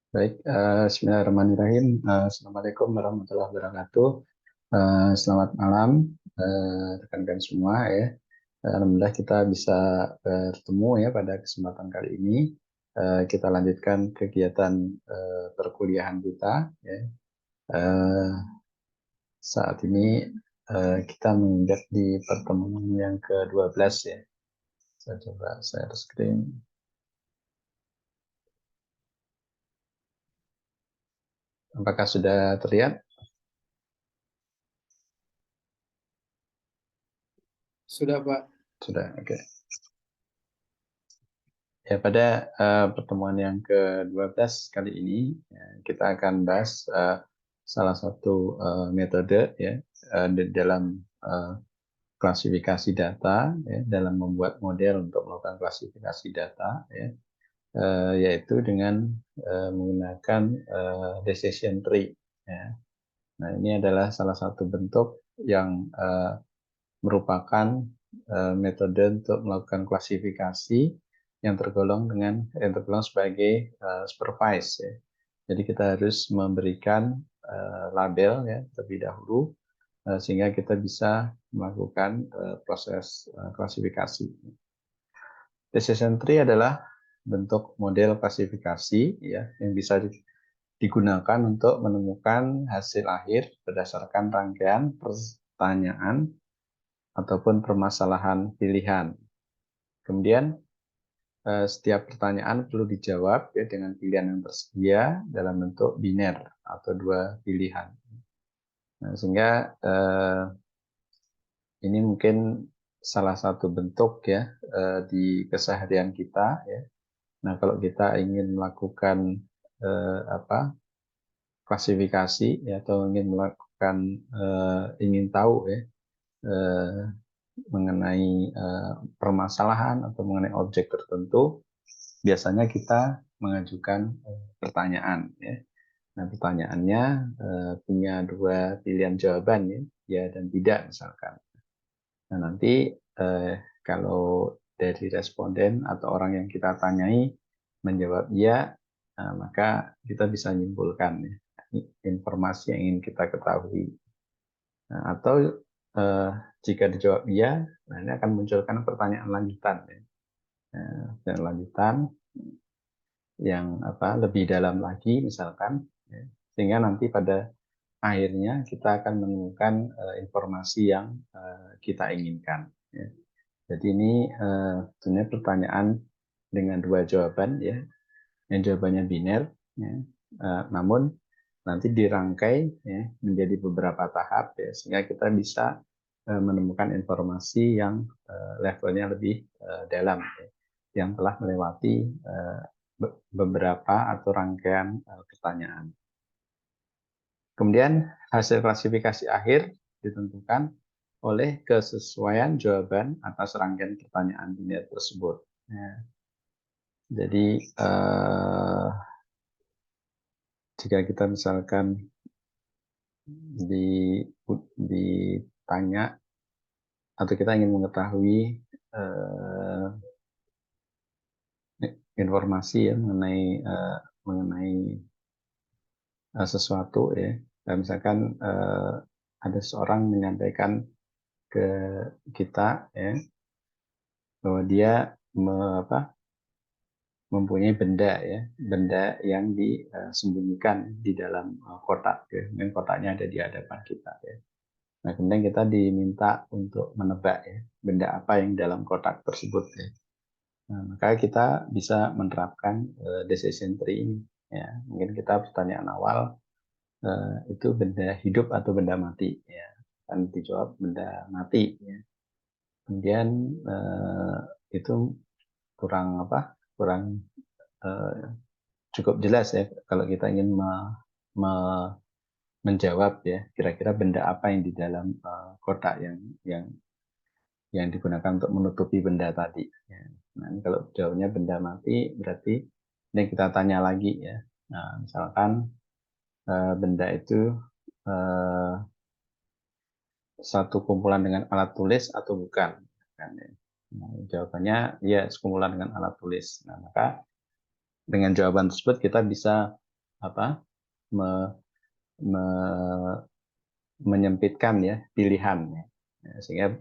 Baik, Bismillahirrahmanirrahim. Assalamualaikum warahmatullahi wabarakatuh. Selamat malam, rekan-rekan semua ya. Alhamdulillah kita bisa bertemu ya pada kesempatan kali ini. Kita lanjutkan kegiatan perkuliahan kita. Ya. Eh, Saat ini kita menginjak di pertemuan yang ke-12 ya. Saya coba share screen. Apakah sudah terlihat? Sudah, Pak. Sudah, oke. Ya, pada pertemuan yang ke-12 kali ini kita akan bahas salah satu metode ya di dalam klasifikasi data ya, dalam membuat model untuk melakukan klasifikasi data ya, yaitu dengan menggunakan decision tree ya. Nah, ini adalah salah satu bentuk yang merupakan metode untuk melakukan klasifikasi yang tergolong sebagai supervise ya. Jadi kita harus memberikan label ya terlebih dahulu sehingga kita bisa melakukan proses klasifikasi. Decision tree adalah bentuk model klasifikasi ya yang bisa digunakan untuk menemukan hasil akhir berdasarkan rangkaian pertanyaan ataupun permasalahan pilihan. Kemudian setiap pertanyaan perlu dijawab ya dengan pilihan yang tersedia dalam bentuk biner atau dua pilihan. Nah, sehingga ini mungkin salah satu bentuk ya di keseharian kita ya. Nah, kalau kita ingin melakukan klasifikasi ya, atau ingin melakukan ingin tahu ya mengenai permasalahan atau mengenai objek tertentu, biasanya kita mengajukan pertanyaan ya. Nah, pertanyaannya punya dua pilihan jawaban ya, ya dan tidak misalkan. Nah, nanti kalau dari responden atau orang yang kita tanyai menjawab iya, maka kita bisa menyimpulkan ya, informasi yang ingin kita ketahui. Nah, atau jika dijawab iya, nah ini akan munculkan pertanyaan lanjutan ya. Dan lanjutan yang lebih dalam lagi misalkan ya, sehingga nanti pada akhirnya kita akan menemukan informasi yang kita inginkan ya. Jadi ini sebenarnya pertanyaan dengan dua jawaban ya, yang jawabannya biner ya. Namun nanti dirangkai ya, menjadi beberapa tahap ya, sehingga kita bisa menemukan informasi yang levelnya lebih dalam ya, yang telah melewati beberapa atau rangkaian pertanyaan. Kemudian hasil klasifikasi akhir ditentukan oleh kesesuaian jawaban atas rangkaian pertanyaan biner tersebut. Ya. Jadi jika kita misalkan ditanya atau kita ingin mengetahui informasi ya mengenai sesuatu ya, misalkan ada seorang menyampaikan ke kita ya bahwa dia mempunyai benda yang disembunyikan di dalam kotak ya, dan kotaknya ada di hadapan kita ya. Nah, kemudian kita diminta untuk menebak ya benda apa yang dalam kotak tersebut ya. Nah, maka kita bisa menerapkan decision tree ini ya. Mungkin kita pertanyaan awal itu benda hidup atau benda mati ya. Kan dijawab benda mati ya. Kemudian itu kurang cukup jelas ya kalau kita ingin menjawab ya kira-kira benda apa yang di dalam kotak yang digunakan untuk menutupi benda tadi ya. Nah, kalau jawabnya benda mati berarti ini kita tanya lagi ya. Nah, misalkan benda itu satu kumpulan dengan alat tulis atau bukan kan, ya. Nah, jawabannya ya sekumpulan dengan alat tulis. Nah, maka dengan jawaban tersebut kita bisa apa me- me- menyempitkan ya pilihan ya. Sehingga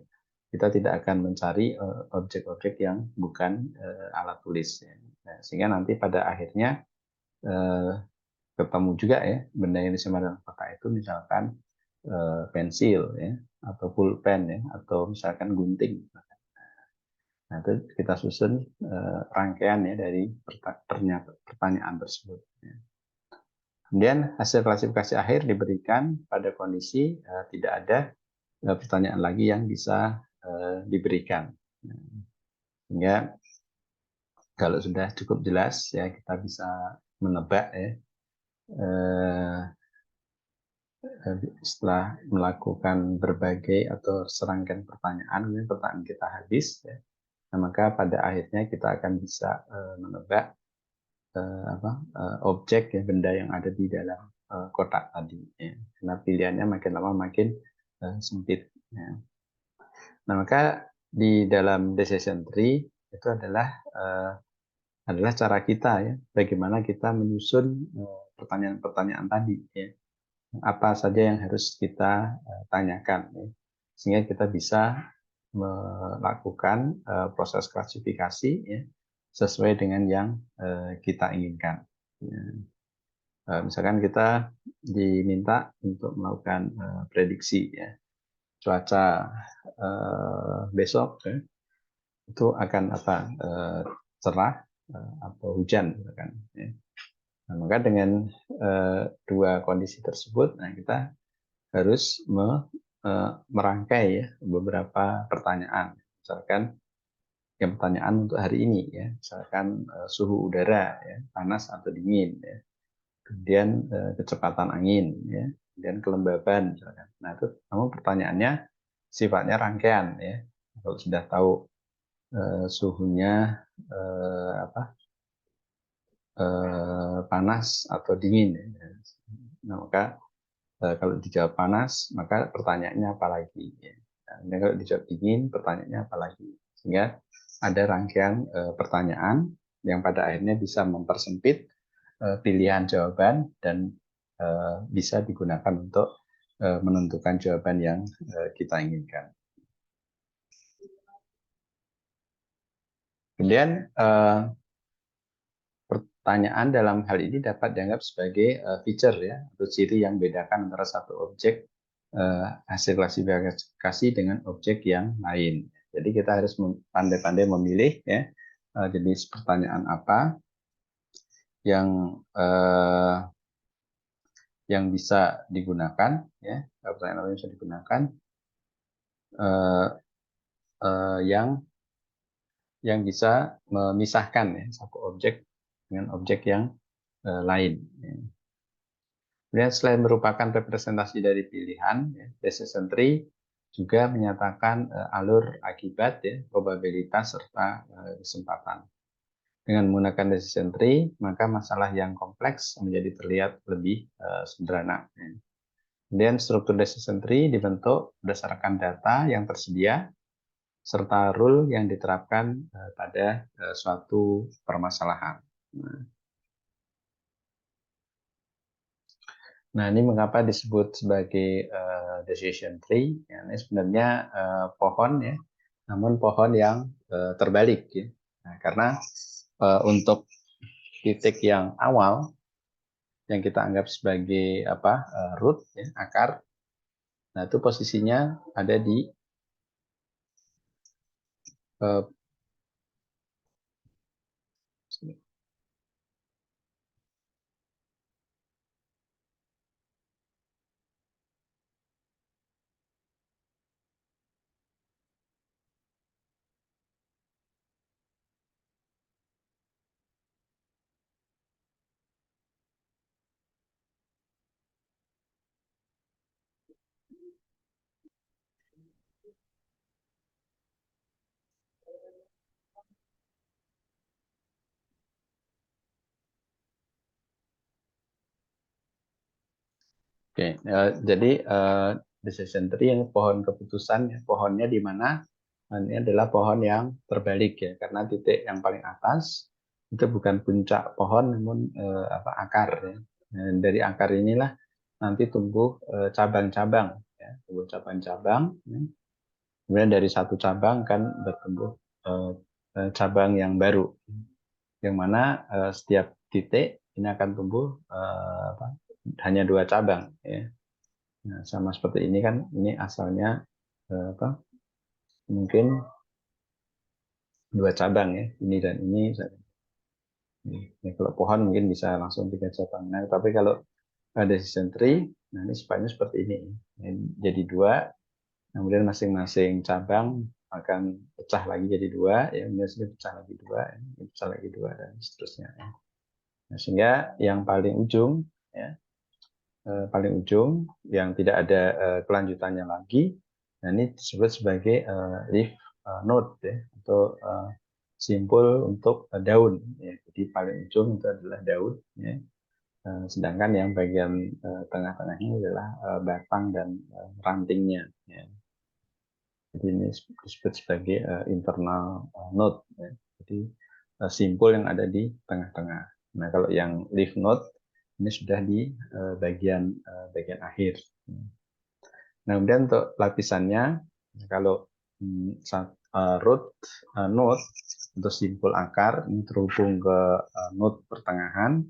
kita tidak akan mencari objek-objek yang bukan alat tulis ya. Nah, sehingga nanti pada akhirnya eh, ketemu juga ya benda yang disimpan dalam kotak itu misalkan pensil ya atau pulpen ya atau misalkan gunting. Nah, itu kita susun rangkaian ya dari pertanyaan tersebut. Ya. Kemudian hasil klasifikasi akhir diberikan pada kondisi tidak ada pertanyaan lagi yang bisa diberikan. Sehingga kalau sudah cukup jelas ya kita bisa menebak ya setelah melakukan berbagai atau serangkaian pertanyaan, pertanyaan kita habis ya. Nah, maka pada akhirnya kita akan bisa menebak objek ya benda yang ada di dalam kotak tadi ya. Karena pilihannya makin lama makin sempit ya. Nah, maka di dalam decision tree itu adalah cara kita ya bagaimana kita menyusun pertanyaan-pertanyaan tadi ya. Apa saja yang harus kita tanyakan ya. Sehingga kita bisa melakukan proses klasifikasi ya, sesuai dengan yang kita inginkan. Ya. Misalkan kita diminta untuk melakukan prediksi ya, cuaca besok ya, itu akan apa cerah atau hujan misalkan. Ya. Nah, maka dengan dua kondisi tersebut, nah kita harus merangkai ya beberapa pertanyaan. Misalkan yang pertanyaan untuk hari ini ya, misalkan suhu udara ya, panas atau dingin ya. Kemudian kecepatan angin ya, kemudian kelembaban misalkan. Nah, itu namun pertanyaannya sifatnya rangkaian ya. Kalau sudah tahu suhunya panas atau dingin ya. Nah, maka kalau dijawab panas, maka pertanyaannya apa lagi? Ya. Dan kalau dijawab dingin, pertanyaannya apa lagi? Sehingga ada rangkaian pertanyaan yang pada akhirnya bisa mempersempit pilihan jawaban dan bisa digunakan untuk menentukan jawaban yang kita inginkan. Kemudian pertanyaan dalam hal ini dapat dianggap sebagai feature ya atau ciri yang membedakan antara satu objek hasil klasifikasi dengan objek yang lain. Jadi kita harus pandai-pandai memilih ya jenis pertanyaan apa yang bisa digunakan ya pertanyaan apa yang bisa digunakan yang bisa memisahkan ya satu objek dengan objek yang lain. Ya. Kemudian selain merupakan representasi dari pilihan, ya, decision tree juga menyatakan alur akibat, ya, probabilitas serta kesempatan. Dengan menggunakan decision tree, maka masalah yang kompleks menjadi terlihat lebih sederhana. Ya. Kemudian struktur decision tree dibentuk berdasarkan data yang tersedia serta rule yang diterapkan pada suatu permasalahan. Nah, ini mengapa disebut sebagai decision tree? Ya, ini sebenarnya pohon ya, namun pohon yang terbalik ya. Nah, karena untuk titik yang awal yang kita anggap sebagai root ya, akar, nah itu posisinya ada di uh, Oke, jadi decision tree yang pohon keputusan, ya, pohonnya di mana? Ini adalah pohon yang terbalik ya, karena titik yang paling atas itu bukan puncak pohon, namun akar ya. Dan dari akar inilah nanti tumbuh cabang-cabang, ya, tumbuh cabang-cabang. Ya. Kemudian dari satu cabang kan bertumbuh cabang yang baru, yang mana setiap titik ini akan tumbuh hanya dua cabang. Ya. Nah, sama seperti ini kan, ini asalnya mungkin dua cabang ya, ini dan ini. Ya, kalau pohon mungkin bisa langsung tiga cabang. Nah, tapi kalau ada decision tree, nah ini sifatnya seperti ini. Jadi dua, kemudian masing-masing cabang akan pecah lagi jadi dua, ya, kemudian sini pecah lagi dua, ini pecah lagi dua, dan seterusnya. Nah, sehingga yang paling ujung, ya, paling ujung yang tidak ada kelanjutannya lagi, nah ini disebut sebagai leaf node, ya, atau simpul untuk daun. Ya. Jadi paling ujung itu adalah daun. Ya. Sedangkan yang bagian tengah-tengahnya adalah batang dan rantingnya. Ya. Jadi ini disebut sebagai internal node. Ya. Jadi simpul yang ada di tengah-tengah. Nah kalau yang leaf node ini sudah di bagian akhir. Nah kemudian untuk lapisannya, kalau root node untuk simpul akar ini terhubung ke node pertengahan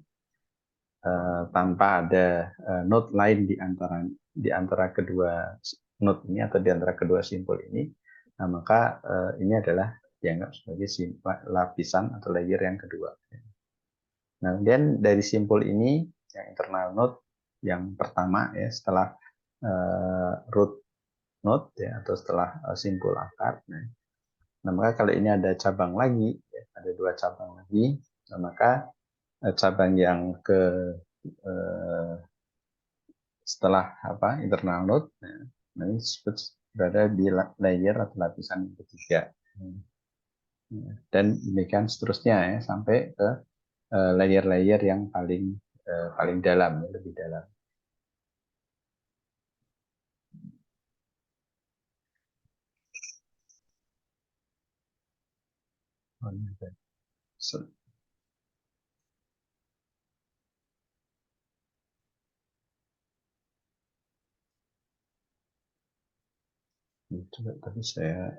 tanpa ada node lain di antara kedua node ini atau di antara kedua simpul ini, nah maka ini adalah dianggap sebagai lapisan atau layer yang kedua. Nah, kemudian dari simpul ini yang internal node yang pertama ya setelah root node ya atau setelah simpul akar. Nah, maka kalau ini ada cabang lagi, ya, ada dua cabang lagi, nah, maka cabang yang eh, setelah internal node, nah ini disebut berada di layer atau lapisan yang ketiga. Dan demikian seterusnya ya sampai ke layer-layer yang paling dalam, ya, lebih dalam. Coba tadi saya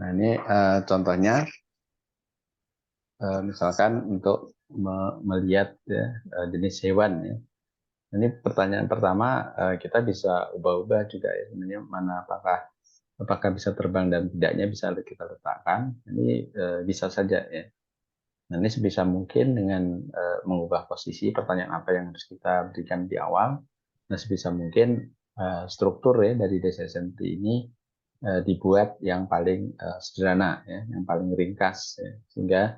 Nah, ini contohnya misalkan untuk melihat ya, jenis hewan ya. Ini pertanyaan pertama kita bisa ubah-ubah juga ya sebenarnya mana apakah bisa terbang dan tidaknya bisa kita letakkan. Ini bisa saja ya. Nah, ini sebisa mungkin dengan mengubah posisi pertanyaan apa yang harus kita berikan di awal. Nah, sebisa mungkin struktur ya dari decision tree ini dibuat yang paling sederhana ya, yang paling ringkas ya. Sehingga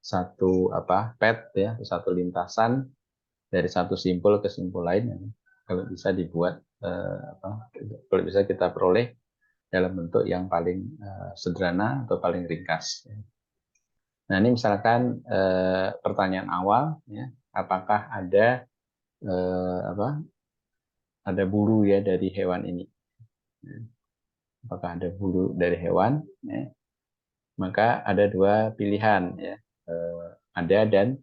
satu path ya, satu lintasan dari satu simpul ke simpul lain ya, kalau bisa dibuat kalau bisa kita peroleh dalam bentuk yang paling sederhana atau paling ringkas. Ya. Nah ini misalkan pertanyaan awal, ya, apakah ada ada bulu ya dari hewan ini? Ya. Apakah ada bulu dari hewan? Ya. Maka ada dua pilihan, ya, ada dan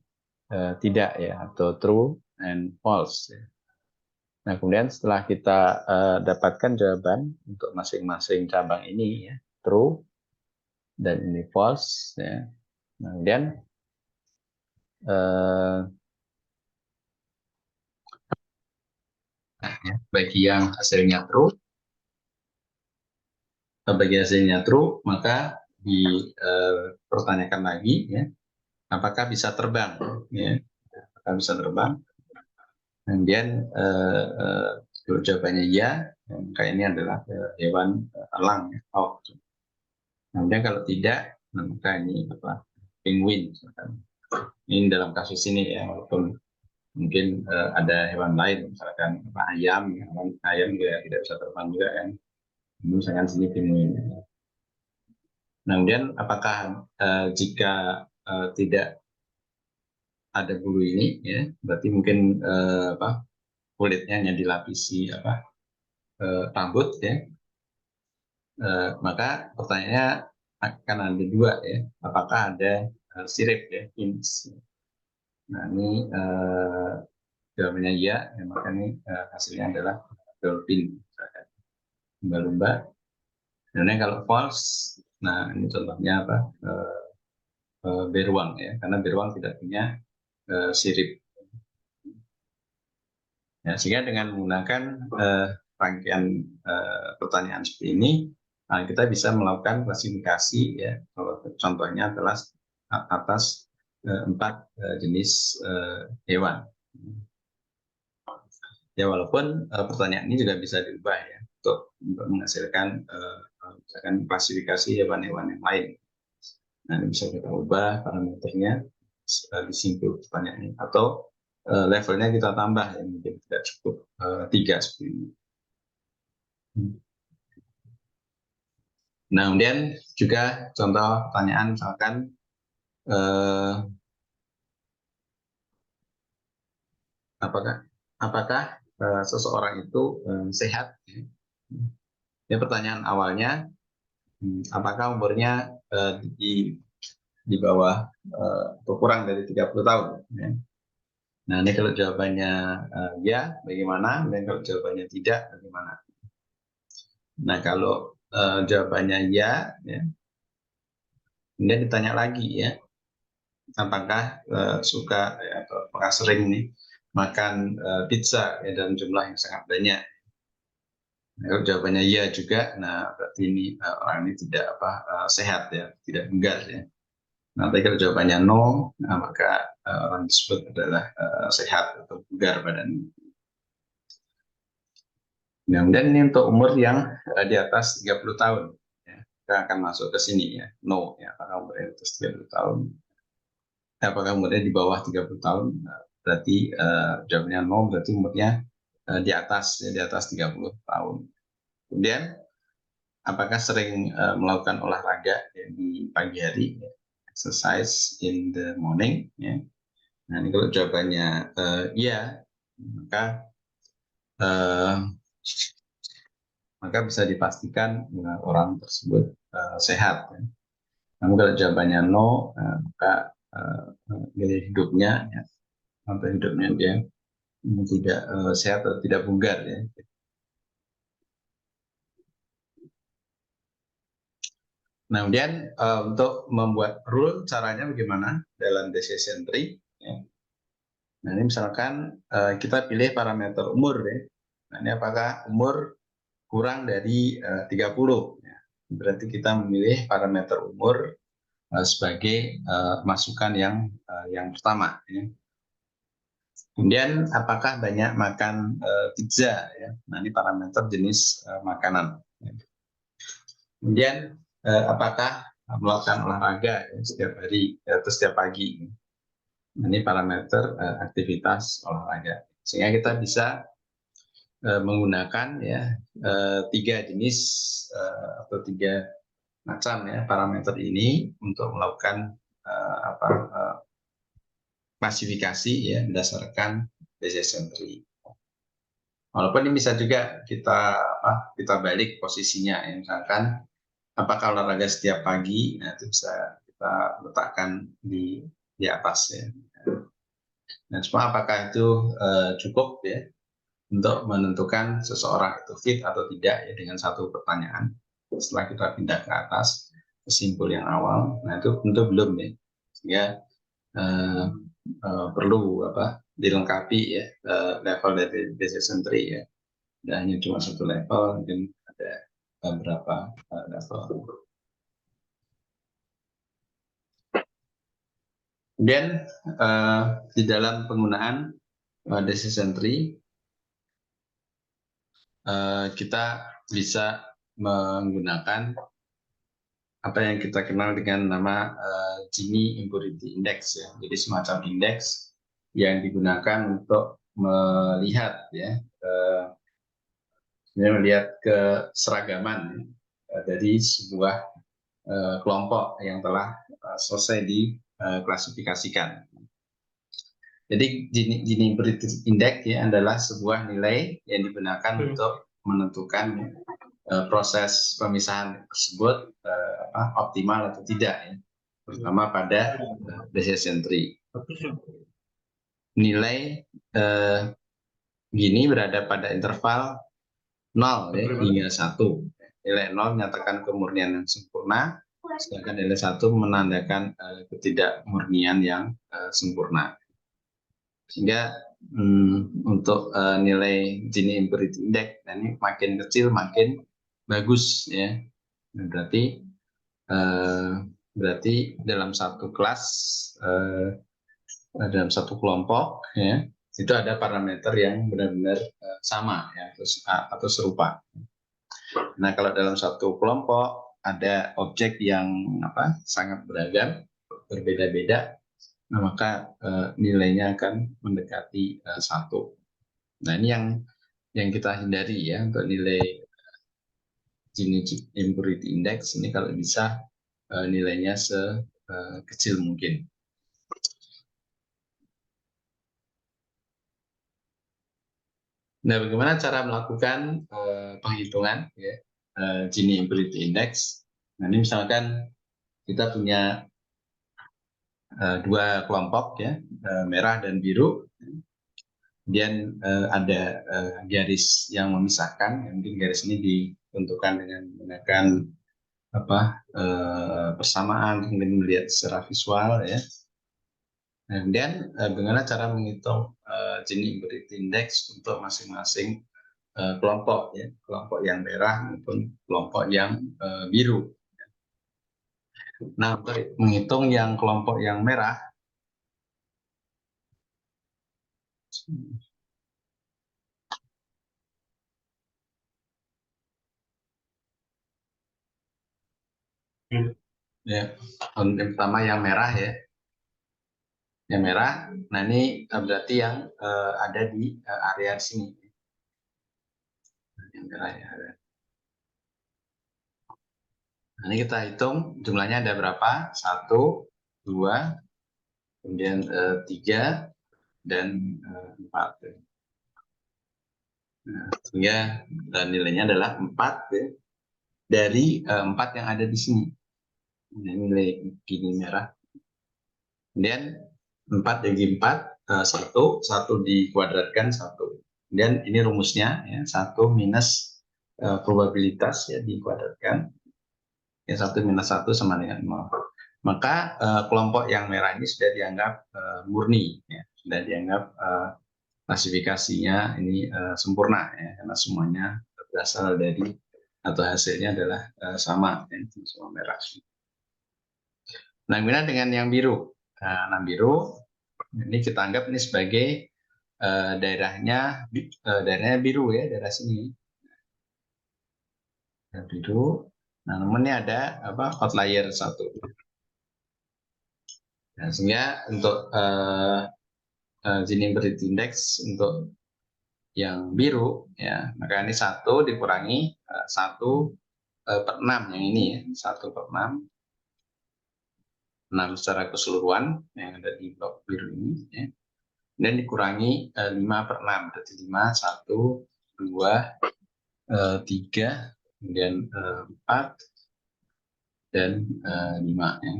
tidak ya, atau true and false. Ya. Nah kemudian setelah kita dapatkan jawaban untuk masing-masing cabang ini, ya, true dan ini false, ya. Nah, kemudian bagi yang hasilnya true, bagi hasilnya true, maka dipertanyakan lagi, ya, apakah bisa terbang, ya, apakah bisa terbang. Kemudian kalau jawabannya ya, maka ini adalah hewan elang, ya, hawk. Kemudian kalau tidak, maka ini apa? Penguin. Ini dalam kasus ini ya, walaupun mungkin ada hewan lain, misalkan apa, ayam, ya, ayam juga tidak bisa terbang juga kan. Misalkan sini penguin. Nah, kemudian apakah jika tidak ada bulu ini, ya, berarti mungkin apa, kulitnya hanya dilapisi apa, rambut, ya, maka pertanyaannya akan ada dua, ya, apakah ada sirip, ya, fins. Nah, ini jawabannya iya, ya, maka ini hasilnya adalah dolphin, lumba-lumba. Kemudian kalau false, nah ini contohnya apa, beruang, ya, karena beruang tidak punya sirip. Ya, sehingga dengan menggunakan rangkaian pertanyaan seperti ini, kita bisa melakukan klasifikasi, ya, kalau contohnya adalah atas 4 jenis hewan. Ya, walaupun pertanyaan ini juga bisa diubah, ya, untuk menghasilkan misalkan klasifikasi hewan-hewan yang lain. Nah, ini bisa kita ubah parameternya di simpul pertanyaan ini, atau levelnya kita tambah, ya, mungkin tidak cukup 3 seperti ini. Nah, kemudian juga contoh pertanyaan misalkan apakah seseorang itu sehat? Ya, pertanyaan awalnya, apakah umurnya di bawah atau kurang dari 30 tahun? Ya. Nah, ini kalau jawabannya ya, bagaimana? Dan kalau jawabannya tidak, bagaimana? Nah, kalau jawabannya ya, kemudian ditanya lagi, ya, apakah suka, ya, atau apakah sering nih makan pizza, ya, dalam jumlah yang sangat banyak. Nah, kalau jawabannya iya juga, nah berarti ini orang ini tidak apa, sehat, ya, tidak bugar, ya. Nah, tapi kalau jawabannya no, nah, maka orang tersebut adalah sehat atau bugar badannya. Nah, kemudian ini untuk umur yang di atas 30 tahun. Ya. Kita akan masuk ke sini, ya. No, ya, apakah umurnya di atas 30 tahun. Apakah umurnya di bawah 30 tahun? Nah, berarti jawabannya no, berarti umurnya di atas, ya, di atas 30 tahun. Kemudian, apakah sering melakukan olahraga, ya, di pagi hari, ya, exercise in the morning, ya. Nah, ini kalau jawabannya iya, maka bisa dipastikan orang tersebut sehat. Ya. Namun kalau jawabannya no, maka gaya hidupnya, ya, sampai hidupnya dia tidak sehat atau tidak bugar, ya. Nah, kemudian untuk membuat rule, caranya bagaimana dalam decision tree? Ya. Nah, ini misalkan kita pilih parameter umur, ya. Nah, ini apakah umur kurang dari 30? Ya. Berarti kita memilih parameter umur sebagai masukan yang pertama. Ya. Kemudian apakah banyak makan pizza? Ya. Nah, ini parameter jenis makanan. Ya. Kemudian apakah melakukan olahraga, ya, setiap hari atau setiap pagi? Nah, ini parameter aktivitas olahraga. Sehingga kita bisa menggunakan, ya, 3 jenis atau 3 macam, ya, parameter ini untuk melakukan klasifikasi, ya, berdasarkan decision tree. Walaupun ini bisa juga kita balik posisinya, ya, misalkan apakah olahraga setiap pagi, nah itu bisa kita letakkan di atas, ya. Nah, cuma apakah itu cukup, ya, untuk menentukan seseorang itu fit atau tidak, ya, dengan satu pertanyaan setelah kita pindah ke atas ke simpul yang awal. Nah, itu tentu belum, ya, sehingga perlu dilengkapi, ya, level dari decision tree, ya. Dan hanya cuma satu level, mungkin ada berapa level. Kemudian di dalam penggunaan decision tree kita bisa menggunakan apa yang kita kenal dengan nama Gini Impurity Index ya. Jadi semacam indeks yang digunakan untuk melihat ya melihat keseragaman dari sebuah kelompok yang telah selesai diklasifikasikan. Jadi Gini Impurity Index ya adalah sebuah nilai yang digunakan untuk menentukan proses pemisahan tersebut optimal atau tidak ya, terutama pada decision tree. Nilai Gini berada pada interval 0 ya, hingga 1. Nilai 0 menyatakan kemurnian yang sempurna, sedangkan nilai 1 menandakan ketidakmurnian yang sempurna. Sehingga untuk nilai Gini Impurity Index, nah ini makin kecil makin bagus ya. Berarti dalam satu kelas, dalam satu kelompok ya, itu ada parameter yang benar-benar sama ya, atau serupa. Nah, kalau dalam satu kelompok ada objek yang sangat beragam, berbeda-beda, nah, maka nilainya akan mendekati 1. Nah, ini yang kita hindari ya, untuk nilai Gini Impurity Index ini kalau bisa nilainya sekecil mungkin. Nah, bagaimana cara melakukan penghitungan ya, Gini Impurity Index? Nah, ini misalkan kita punya dua kelompok ya, merah dan biru. Kemudian ada garis yang memisahkan, mungkin garis ini ditentukan dengan menggunakan persamaan, kemudian melihat secara visual ya. Nah, kemudian bagaimana cara menghitung Gini Impurity Index untuk masing-masing kelompok ya, kelompok yang merah maupun kelompok yang biru. Nah, untuk menghitung yang kelompok yang merah, ya, yang pertama yang merah ya, yang merah. Nah, ini berarti yang ada di area sini. Yang merah ya. Nah, ini kita hitung jumlahnya ada berapa? 1, 2, kemudian 3, dan 4. Nah, sehingga nilainya adalah 4 ya, dari 4 yang ada di sini. Ini nilai Gini merah. Kemudian 4 bagi 4, 1 dikuadratkan 1. Kemudian ini rumusnya ya, 1 minus probabilitas ya dikuadratkan. Ya, 1 minus 1 sama dengan 0. Maka kelompok yang merah ini sudah dianggap murni ya, sudah dianggap klasifikasinya ini sempurna ya, karena semuanya berasal dari atau hasilnya adalah sama ya, semua merah. Nah, kemudian dengan yang biru. Nah, biru ini kita anggap ini sebagai daerahnya biru ya, daerah sini. Biru. Nah, namun ini ada outlier 1. Nah, sehingga untuk Gini Impurity Index untuk yang biru ya, maka ini 1 dikurangi 1/6 yang ini ya, 1/6. 6 secara keseluruhan yang ada di blok biru ini ya. Dan dikurangi 5/6, berarti 5, 1, 2, 3, kemudian 4, dan 5 ya.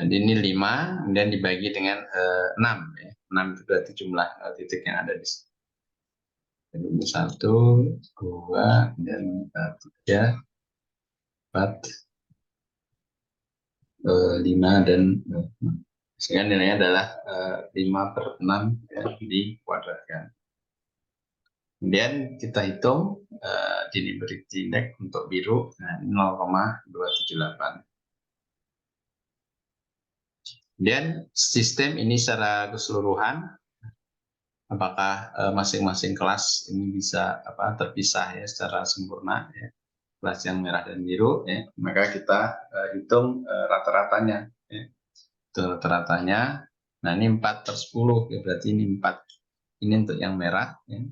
Jadi ini 5, kemudian dibagi dengan 6 ya. 6 itu berarti jumlah titik yang ada di sini. Jadi ini 1, 2, dan 3, 4, 5, dan 6. Sehingga nilainya adalah 5/6 ya, dikuadratkan. Kemudian kita hitung Gini-Barity Index untuk biru, nah, 0,278. Kemudian sistem ini secara keseluruhan, apakah masing-masing kelas ini bisa terpisah ya secara sempurna, ya, kelas yang merah dan biru, ya, maka kita hitung rata-ratanya. Ya. Rata-ratanya, nah ini 4/10, ya, berarti ini 4. Ini untuk yang merah. Ya.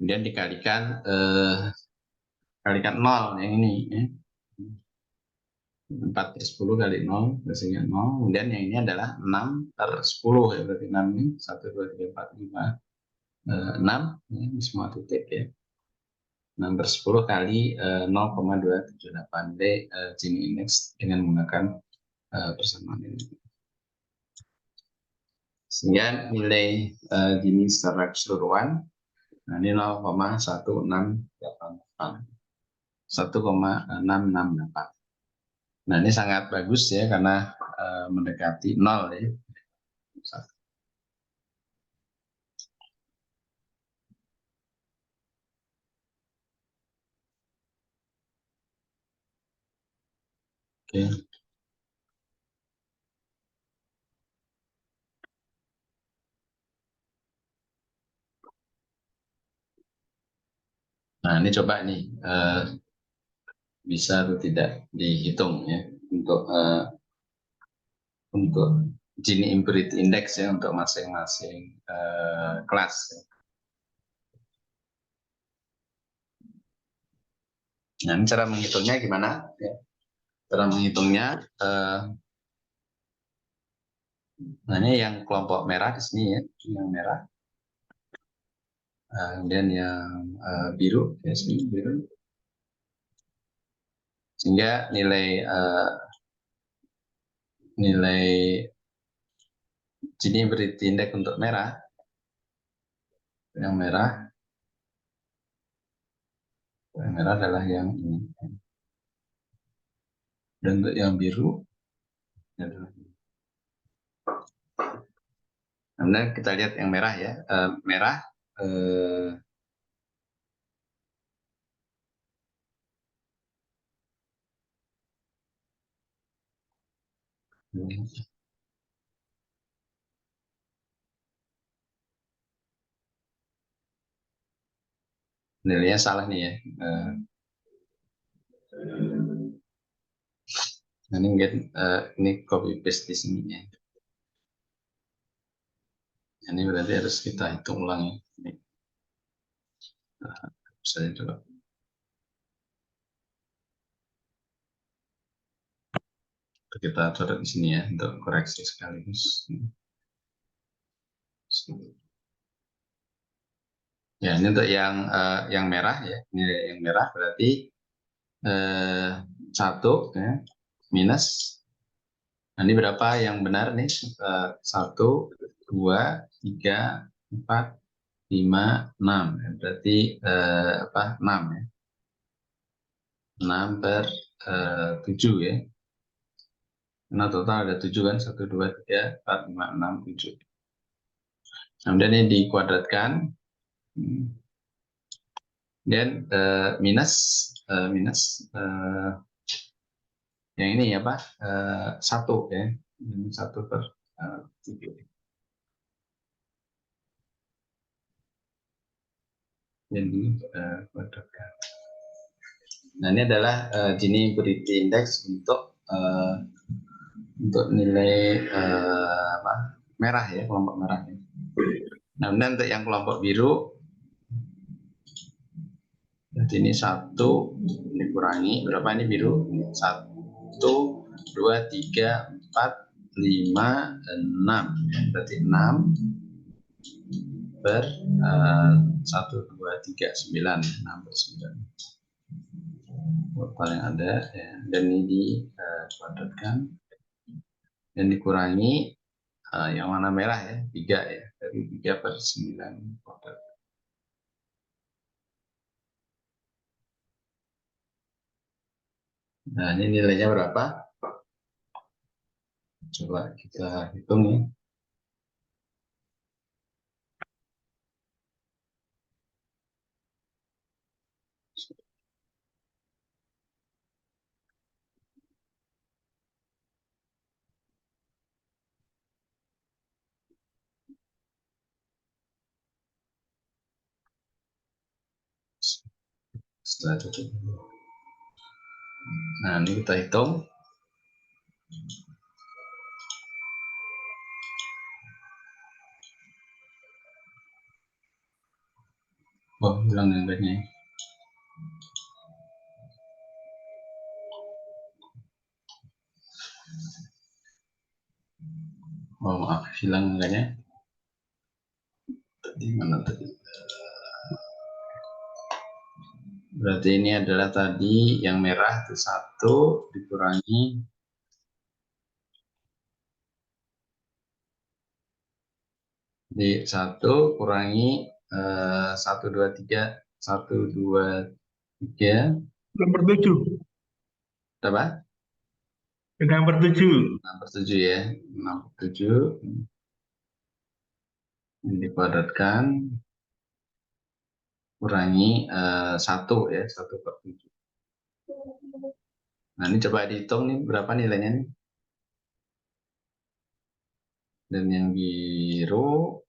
Kemudian kalikan 0 yang ini. Ya. 4/10 kali 0, hasilnya 0. Kemudian yang ini adalah 6/10, ya, berarti 6 ini 1, 2, 3, 4, 5, 6, ya, ini semua titik ya. 6/10 kali 0,278 D Gini Index dengan menggunakan persamaan ini. Sehingga nilai Gini secara keseluruhan, nah ini 0,1688. 1,668. Nah ini sangat bagus ya karena mendekati 0 ya. Oke. Nah ini coba nih bisa atau tidak dihitung ya untuk Gini Impurity Index ya untuk masing-masing kelas. Nah ini cara menghitungnya gimana? Ya. Cara menghitungnya, nah ini yang kelompok merah di sini ya, yang merah. Kemudian yang biru ya sini biru. Sehingga nilai Gini Impurity Index untuk merah, yang merah adalah yang ini. Dan untuk yang biru adalah ini. Kemudian kita lihat yang merah ya, merah nilainya salah nih ya. Ini mungkin ini copy paste di sini ya. Ini berarti harus kita hitung ulang ya. Ini. Saya coba. Kita coret di sini ya untuk koreksi sekaligus. Ya ini untuk yang merah ya. Ini yang merah berarti 1 ya, minus. Nah, ini berapa yang benar nih? 1, 2, 3, 4, 5, 6. Berarti 6 ya. 6/7 ya. Karena total ada 7 kan. 1, 2, 3, 4, 5, 6, 7. Kemudian ini dikuadratkan. Dan minus yang ini ya Pak, 1 ya. 1/7. Jadi kuadratkan. Nah ini adalah Gini Impurity Index untuk nilai merah ya, kelompok merah. Nah kemudian untuk yang kelompok biru, jadi ini 1 dikurangi berapa ini biru? 1, 2, 3, 4, 5, 6. Berarti 6 per 1, 2, 3, 9. 6/9. Total yang ada ya. Dan ini dikuadratkan dan dikurangi yang warna merah ya, 3 ya, dari 3/9 kuadrat. Nah, ini nilainya berapa? Coba kita hitung ya. Setelah itu. Nah, ini kita hitung. Oh, hilang nilainya. Oh, maaf, hilang nilainya. Tadi mana tadi? Berarti ini adalah tadi yang merah itu 1 dikurangi di 1 kurangi 1, 2, 3, 1, 2, 3. Nomor 7. Berapa? Nomor 7. 6/7 ya. 6/7 ini dipadatkan kurangi 1 ya, 1/7. Nah, ini coba dihitung nih berapa nilainya nih. Dan yang biru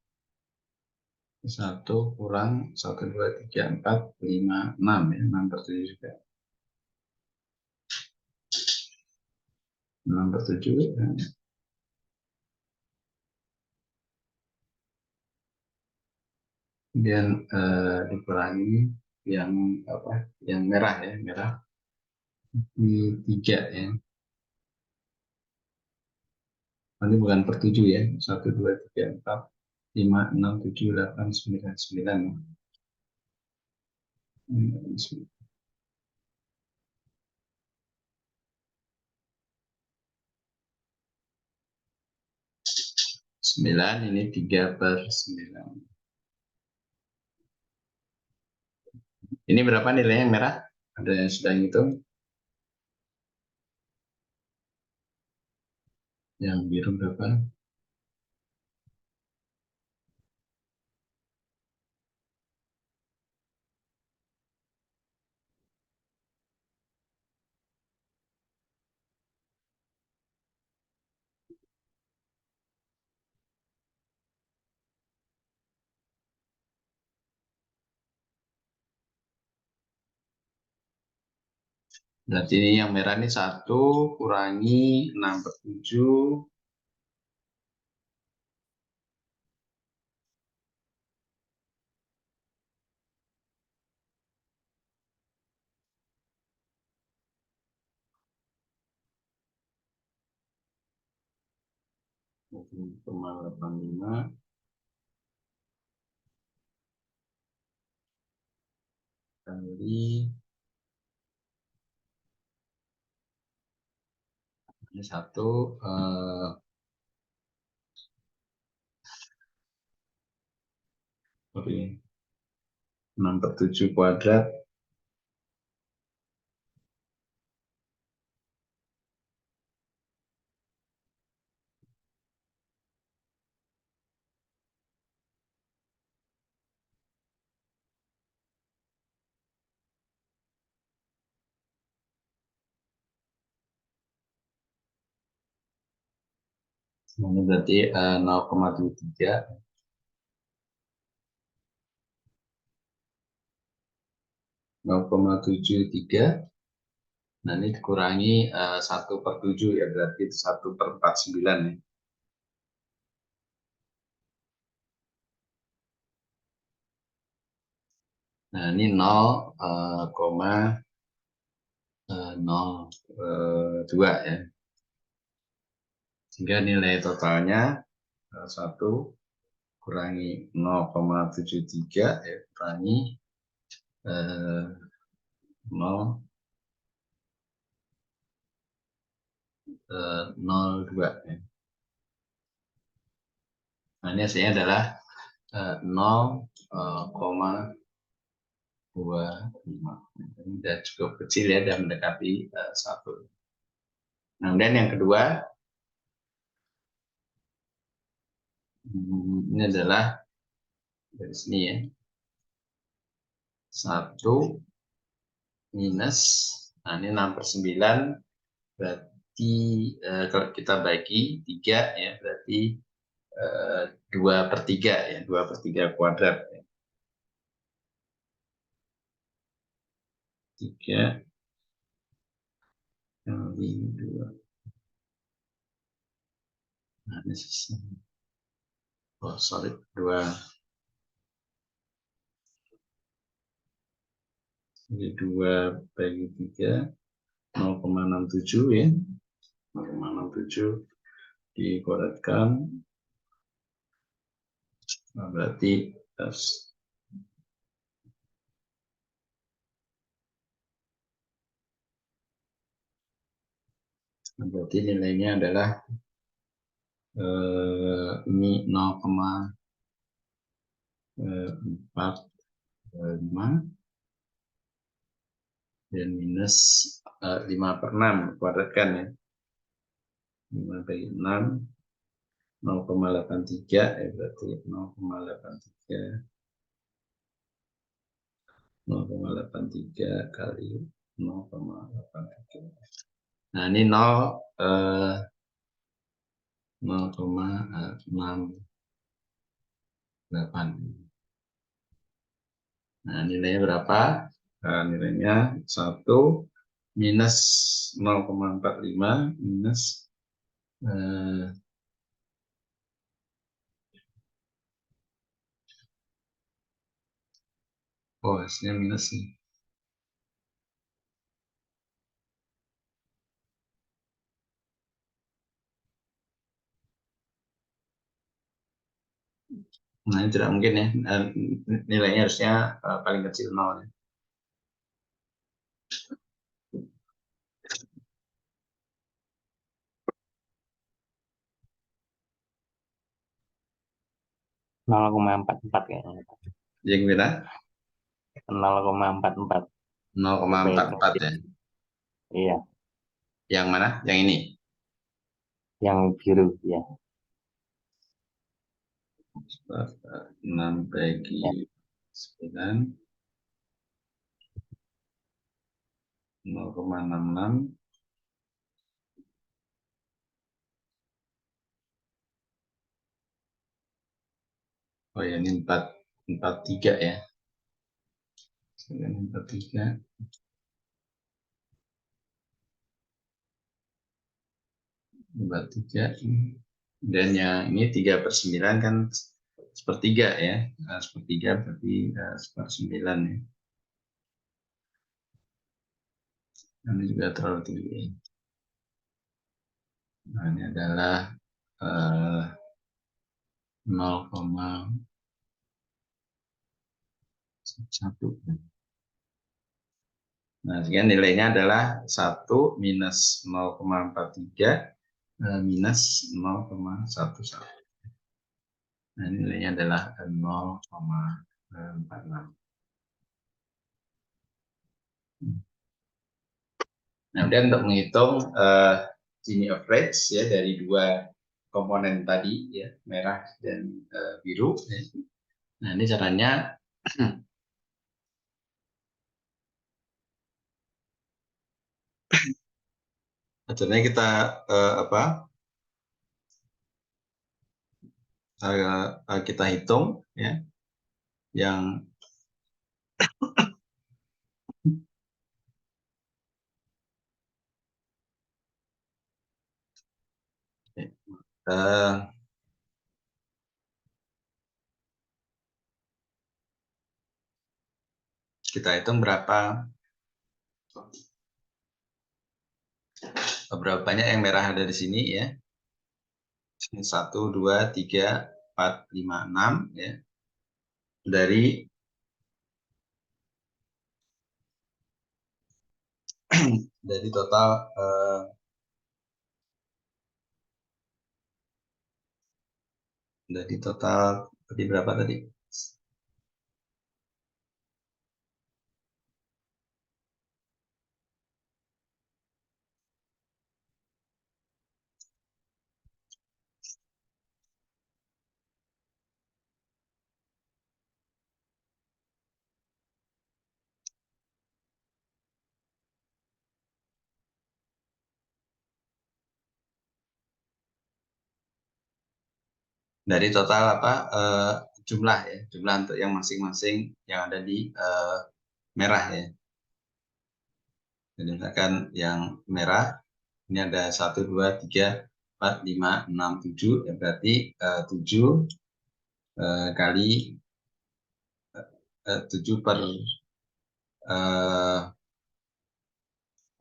1 kurang 1, 2, 3, 4, 5, 6 ya, 6/7 juga. 6/7 ya. Kemudian dikurangi yang apa? Yang merah ya, merah di 3 ya. Ini bukan per 7 ya. 1, 2, 3, 4, 5, 6, 7, 8, 9, 9. 9 ini 3/9. Ini berapa nilainya yang merah? Ada yang sudah hitung? Yang biru berapa? Berarti ini yang merah ini 1 kurangi 6/7. Koma 85 kali ini 1 sorry, 6/7 kuadrat. Ini berarti 0,73. 0,73. Nah, ini dikurangi 1/7 ya, berarti 1/49 ya. Nah, ini 0,02 ya. Sehingga nilai totalnya 1 kurangi 0,73 ya, kurangi 0,02 ya. Nah, ini hasilnya adalah 0,02 2,5. Ini sudah cukup kecil ya, dan mendekati 1. Nah, kemudian yang kedua, ini adalah dari sini ya, 1 minus, nah ini 6/9, berarti kalau kita bagi 3 ya, berarti 2/3 ya, 2/3 kuadrat ya. 3 kali 2. Nah, ini sorry, 2. Jadi 2 bagi 3, 0,67 ya. 0,67 dikuadratkan, nah, berarti nilainya adalah ini 0,45 dan minus 5/6 kuadratkan ya. 5 bagi 6, 0,83 ya, berarti 0,83 kali 0,83. Nah, ini 0,68. Nah, nilainya berapa? Nah, nilainya 1 minus 0,45 minus hasilnya minus nih. Nah, ini tidak mungkin ya. Nilainya harusnya paling kecil 0 ya. 0,44 kayaknya. Yang beda 0,44. 0,44 ya. Iya, Yang mana? Yang ini. yang biru ya. 6 bagi Ya. 9, 0,66. Oh ya, ini 43 ya. 43. Dan yang ini 3/9 kan sepertiga ya. Nah, sepertiga berarti 1/9 ya. Ini juga terlalu tinggi. Nah, ini adalah 0,1. Nah, sekian nilainya adalah 1 minus 0,43 minus 0,11. Nah, nilainya adalah 0,46. Nah, kemudian untuk menghitung Gini average ya dari 2 komponen tadi ya, merah dan biru ya. Nah, ini caranya caranya kita kita hitung ya yang kita hitung berapa banyak yang merah ada di sini ya. 1, 2, 3, 4, 5, 6 ya. Dari total tadi berapa tadi? dari total jumlah ya, jumlah untuk yang masing-masing yang ada di merah ya. Jadi misalkan yang merah ini ada 1, 2, 3, 4, 5, 6, 7 ya, berarti 7 kali 7 per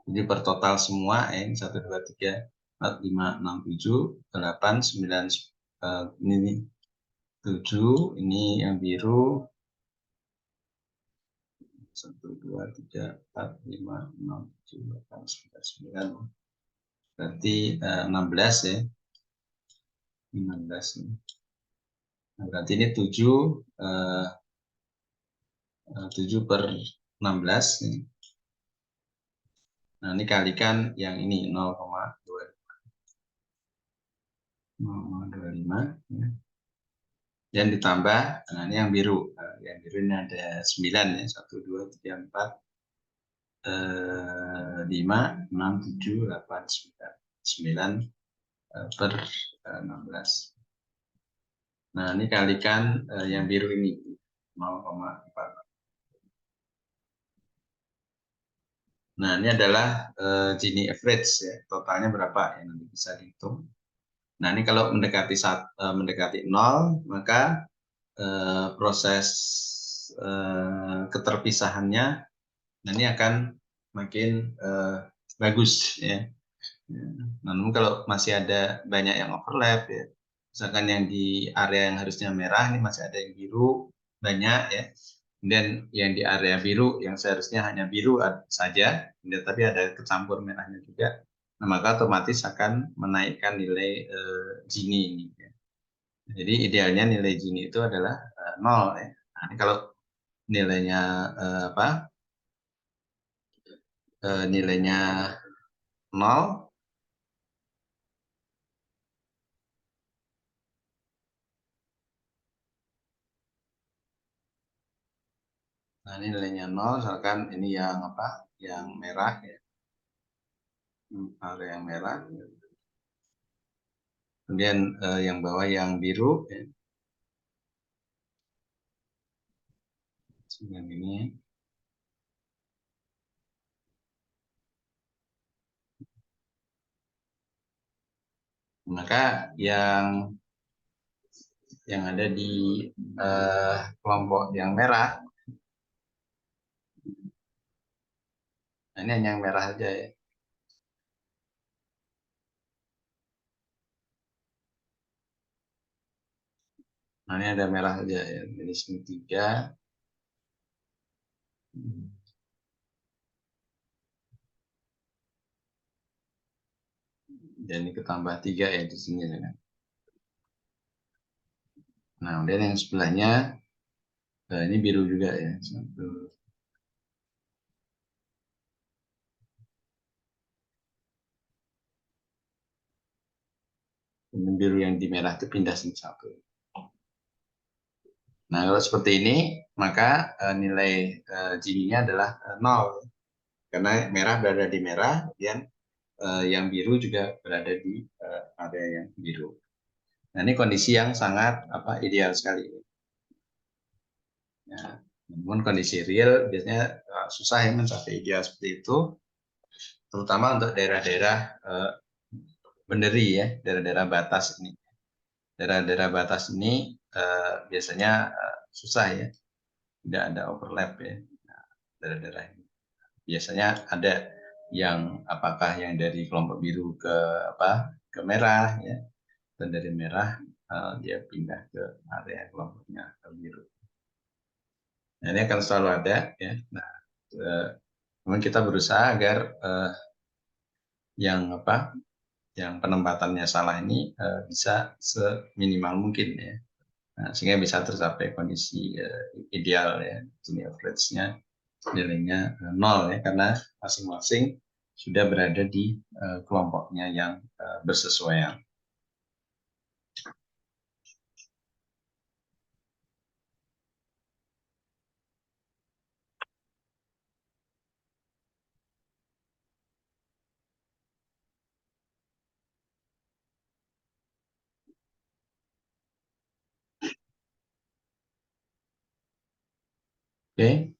jadi per total semua ya, ini 1, 2, 3, 4, 5, 6, 7, 8, 9, ini 7, ini yang biru 1, 2, 3, 4, 5, 6, 7, 8, 9, 9, berarti 16 ya, 16 ini. Nah, berarti ini 7 per 16 ini. Nah, ini kalikan yang ini 0,25 ya. Dan ditambah, nah ini yang biru. Yang biru ini ada 9 ya, 1, 2, 3, 4, 5, 6, 7, 8, 9 per 16. Nah, ini kalikan yang biru ini 0,4. Nah, ini adalah Gini average ya, totalnya berapa ya, nanti bisa dihitung. Nah, ini kalau mendekati 0, maka proses keterpisahannya ini akan makin bagus ya. Namun kalau masih ada banyak yang overlap ya, misalkan yang di area yang harusnya merah ini masih ada yang biru banyak ya, dan yang di area biru yang seharusnya hanya biru saja, tapi ada kecampur merahnya juga, nah, maka otomatis akan menaikkan nilai Gini ini. Ya. Jadi idealnya nilai Gini itu adalah 0 ya. Nah, ini kalau nilainya nilainya 0, nah ini nilainya 0, misalkan ini yang yang merah ya, area yang merah, kemudian yang bawah yang biru ya. Yang ini maka yang ada di kelompok yang merah, nah ini hanya yang merah aja ya. Nah ini ada merah aja ya, jadi sini 3, dan ini ketambah 3 ya di sini ya. Nah kemudian yang sebelahnya ini biru juga ya, 1. Ini biru yang di merah itu pindah sini 1. Nah kalau seperti ini maka nilai Gini-nya adalah 0 karena merah berada di merah, kemudian yang biru juga berada di area yang biru. Nah ini kondisi yang sangat ideal sekali. Ya, namun kondisi real biasanya susah ya mencapai ideal seperti itu, terutama untuk daerah-daerah boundary ya, daerah-daerah batas ini. Daerah-daerah batas ini biasanya susah ya, tidak ada overlap ya. Nah, daerah-daerah ini biasanya ada yang apakah yang dari kelompok biru ke merah ya, dan dari merah dia pindah ke area kelompoknya ke biru. Nah, ini akan selalu ada ya. Nah, memang kita berusaha agar yang yang penempatannya salah ini bisa seminimal mungkin ya. Nah, sehingga bisa tercapai kondisi ideal ya, Gini average-nya nilainya 0 ya, karena masing-masing sudah berada di kelompoknya yang bersesuaian. Oke.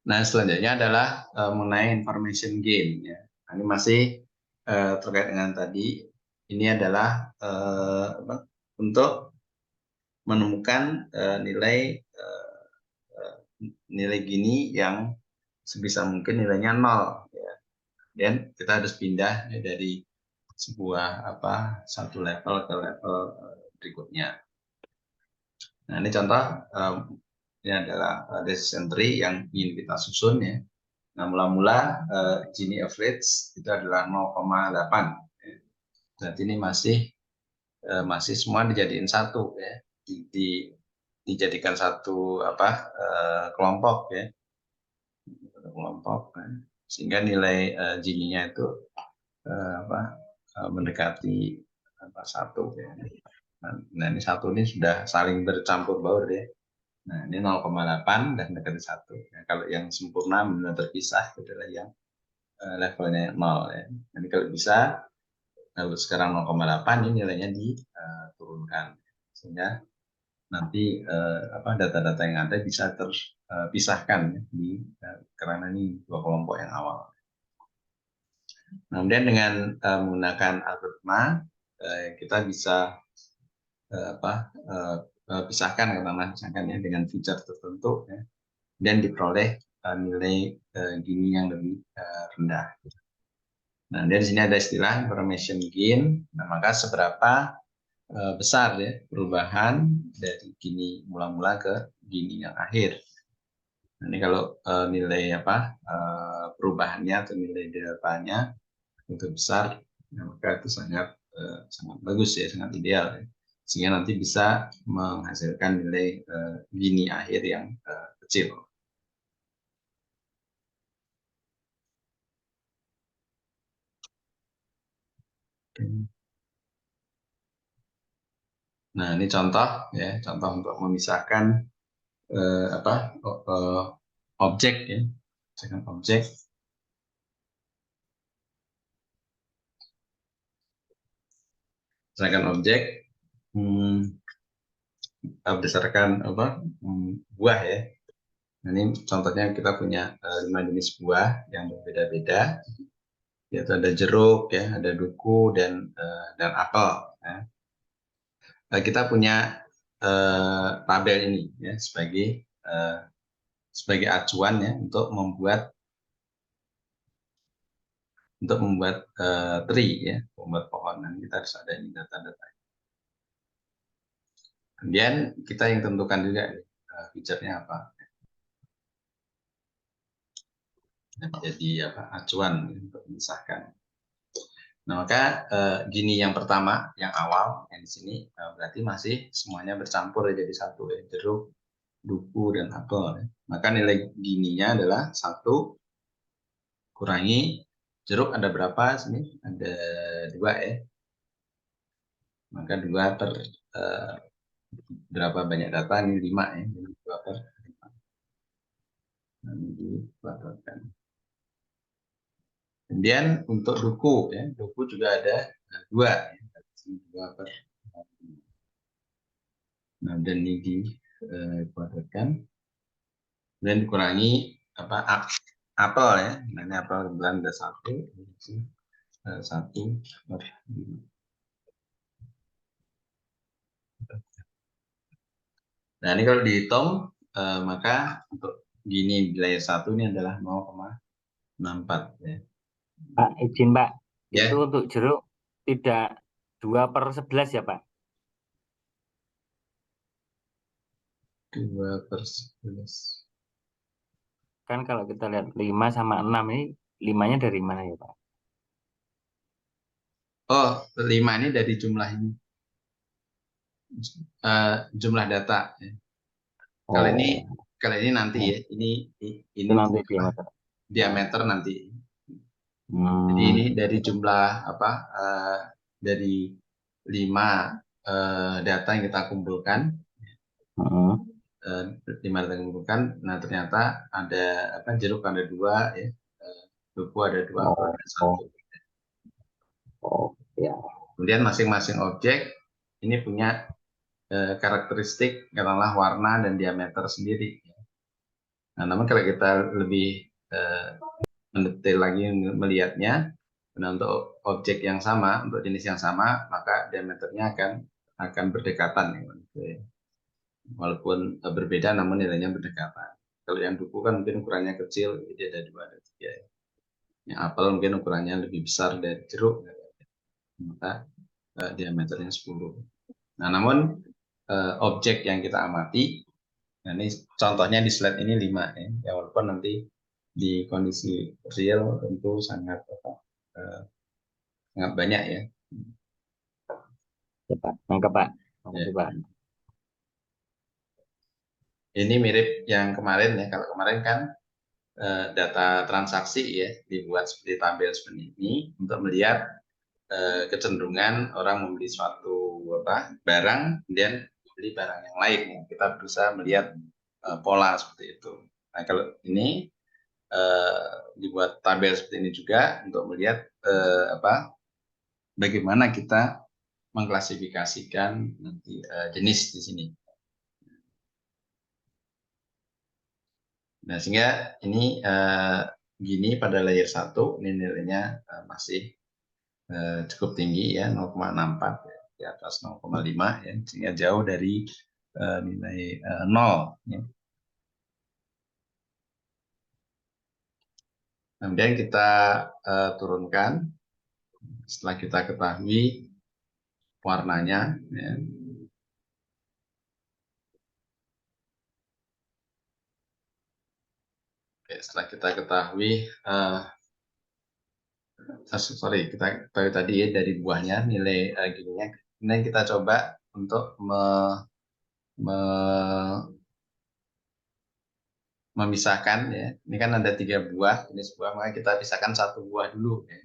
Nah, selanjutnya adalah mengenai information gain ya. Nah, ini masih terkait dengan tadi. Ini adalah untuk menemukan nilai gini yang sebisa mungkin nilainya 0 ya. Dan kita harus pindah ya, dari sebuah satu level ke level berikutnya. Nah, ini contoh ini adalah decision tree yang ingin kita susun ya. Nah, mula-mula Gini average itu adalah 0,8. Berarti ini masih semua dijadiin satu ya. Dijadikan satu kelompok ya. Kelompok kan. Sehingga nilai Gini-nya itu mendekati satu ya. Nah, ini satu ini sudah saling bercampur baur ya. Nah, ini 0,8 dan mendekati 1. Nah, kalau yang sempurna benar terpisah adalah yang levelnya 0 ya. Jadi kalau bisa, kalau sekarang 0,8 ini nilainya diturunkan sehingga nanti data-data yang ada bisa terpisahkan ya, karena ini dua kelompok yang awal. Nah, kemudian dengan menggunakan algoritma kita bisa pisahkan katakanlah misalkan ya dengan feature tertentu ya, dan diperoleh nilai Gini yang lebih rendah. Nah, dari sini ada istilah information gain. Nah, maka seberapa besar ya perubahan dari Gini mula-mula ke Gini yang akhir. Nah, ini kalau nilai perubahannya atau nilai deltanya itu besar, maka itu sangat bagus ya, sangat ideal ya. Sehingga nanti bisa menghasilkan nilai Gini akhir yang kecil. Nah, ini contoh ya, contoh untuk memisahkan objek ya, misalkan objek. Misalkan objek berdasarkan buah ya. Nah, ini contohnya kita punya 5 jenis buah yang berbeda-beda, yaitu ada jeruk ya, ada duku dan apel ya. Nah, kita punya tabel ini ya sebagai acuan ya untuk membuat tree ya, membuat pohon. Nah, kita harus ada ini data-data. Kemudian kita yang tentukan juga feature-nya apa. Jadi acuan untuk memisahkan. Nah, maka Gini yang pertama, yang awal, yang di sini berarti masih semuanya bercampur ya, jadi satu ya, jeruk, duku dan apel. Ya. Maka nilai Gininya adalah 1 kurangi jeruk ada berapa sini? Ada 2 ya. Maka 2 per berapa banyak data ini 5 ya, jadi 2 per 5. Nah, ini dikuadratkan. Kemudian untuk duku ya, duku juga ada 2 ya. 2 per 5. Nah, dan ini dikuadratkan dan dikurangi apel ya. Nah, ini apel kebetulan ada 1 per 5. Nah, ini kalau dihitung maka untuk Gini wilayah 1 ini adalah 0,64 ya. Pak, izin Pak, Ya. itu untuk jeruk tidak 2/11 ya Pak? 2/11. Kan kalau kita lihat 5 sama 6 ini, 5-nya dari mana ya Pak? Oh, 5 ini dari jumlah ini. Jumlah data ya. Kalau ini nanti ya, ini Itu nanti diameter. diameter nanti. Jadi Hmm. ini dari jumlah dari 5 data yang kita kumpulkan. 5 data yang kumpulkan. Nah, ternyata ada jeruk ada 2 ya. Duku ada 2, apel ada 1. Oh ya. Kemudian masing-masing objek ini punya karakteristik katakanlah warna dan diameter sendiri. Nah, namun kalau kita lebih mendetail lagi melihatnya, nah untuk objek yang sama, untuk jenis yang sama, maka diameternya akan berdekatan, ya. Walaupun berbeda, namun nilainya berdekatan. Kalau yang duku kan mungkin ukurannya kecil, jadi ada 2, ada 3. Yang apel mungkin ukurannya lebih besar dari jeruk, maka diameternya 10. Nah, namun objek yang kita amati, nah ini contohnya di slide ini 5, ya walaupun nanti di kondisi real tentu sangat banyak ya. Ya, Pak. Nangkep, Pak. Ya. Makasih, Pak. Ini mirip yang kemarin ya. Kalau kemarin kan data transaksi ya dibuat seperti tabel seperti ini untuk melihat kecenderungan orang membeli suatu barang kemudian beli barang yang lain. Kita berusaha melihat pola seperti itu. Nah, kalau ini dibuat tabel seperti ini juga untuk melihat bagaimana kita mengklasifikasikan nanti jenis di sini. Nah, sehingga ini gini pada layer 1 ini nilainya masih cukup tinggi ya, 0,64 ya, di atas 0,5 ya, sehingga jauh dari nilai 0 ya. Kemudian kita turunkan setelah kita ketahui warnanya ya. Oke, setelah kita ketahui kita ketahui tadi ya dari buahnya nilai gininya, kemudian kita coba untuk memisahkan ya. Ini kan ada 3 buah jenis buah, maka kita pisahkan 1 buah dulu ya.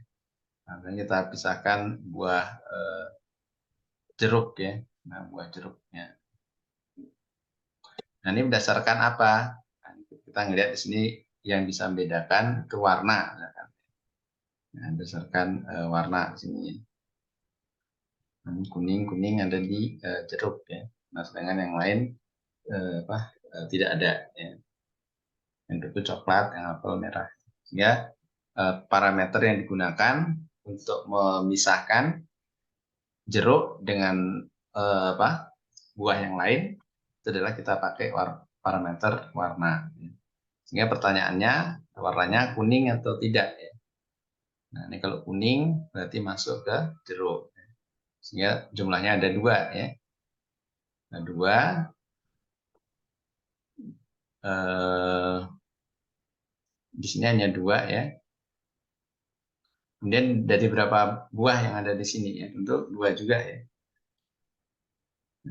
Nah, kita pisahkan buah jeruk ya. Nah, buah jeruknya. Nah, ini berdasarkan apa? Nah, kita ngelihat di sini yang bisa membedakan ke warna. Nah, berdasarkan warna di sini. Nah, kuning ada di jeruk ya. Nah, sedangkan yang lain tidak ada ya. Yang itu coklat, yang apel merah. Sehingga parameter yang digunakan untuk memisahkan jeruk dengan buah yang lain itu adalah kita pakai parameter warna. Sehingga pertanyaannya warnanya kuning atau tidak ya. Nah, ini kalau kuning berarti masuk ke jeruk. Sehingga jumlahnya ada 2 ya. Nah, 2 di sini hanya 2 ya. Kemudian dari berapa buah yang ada di sini ya, tentu 2 juga ya.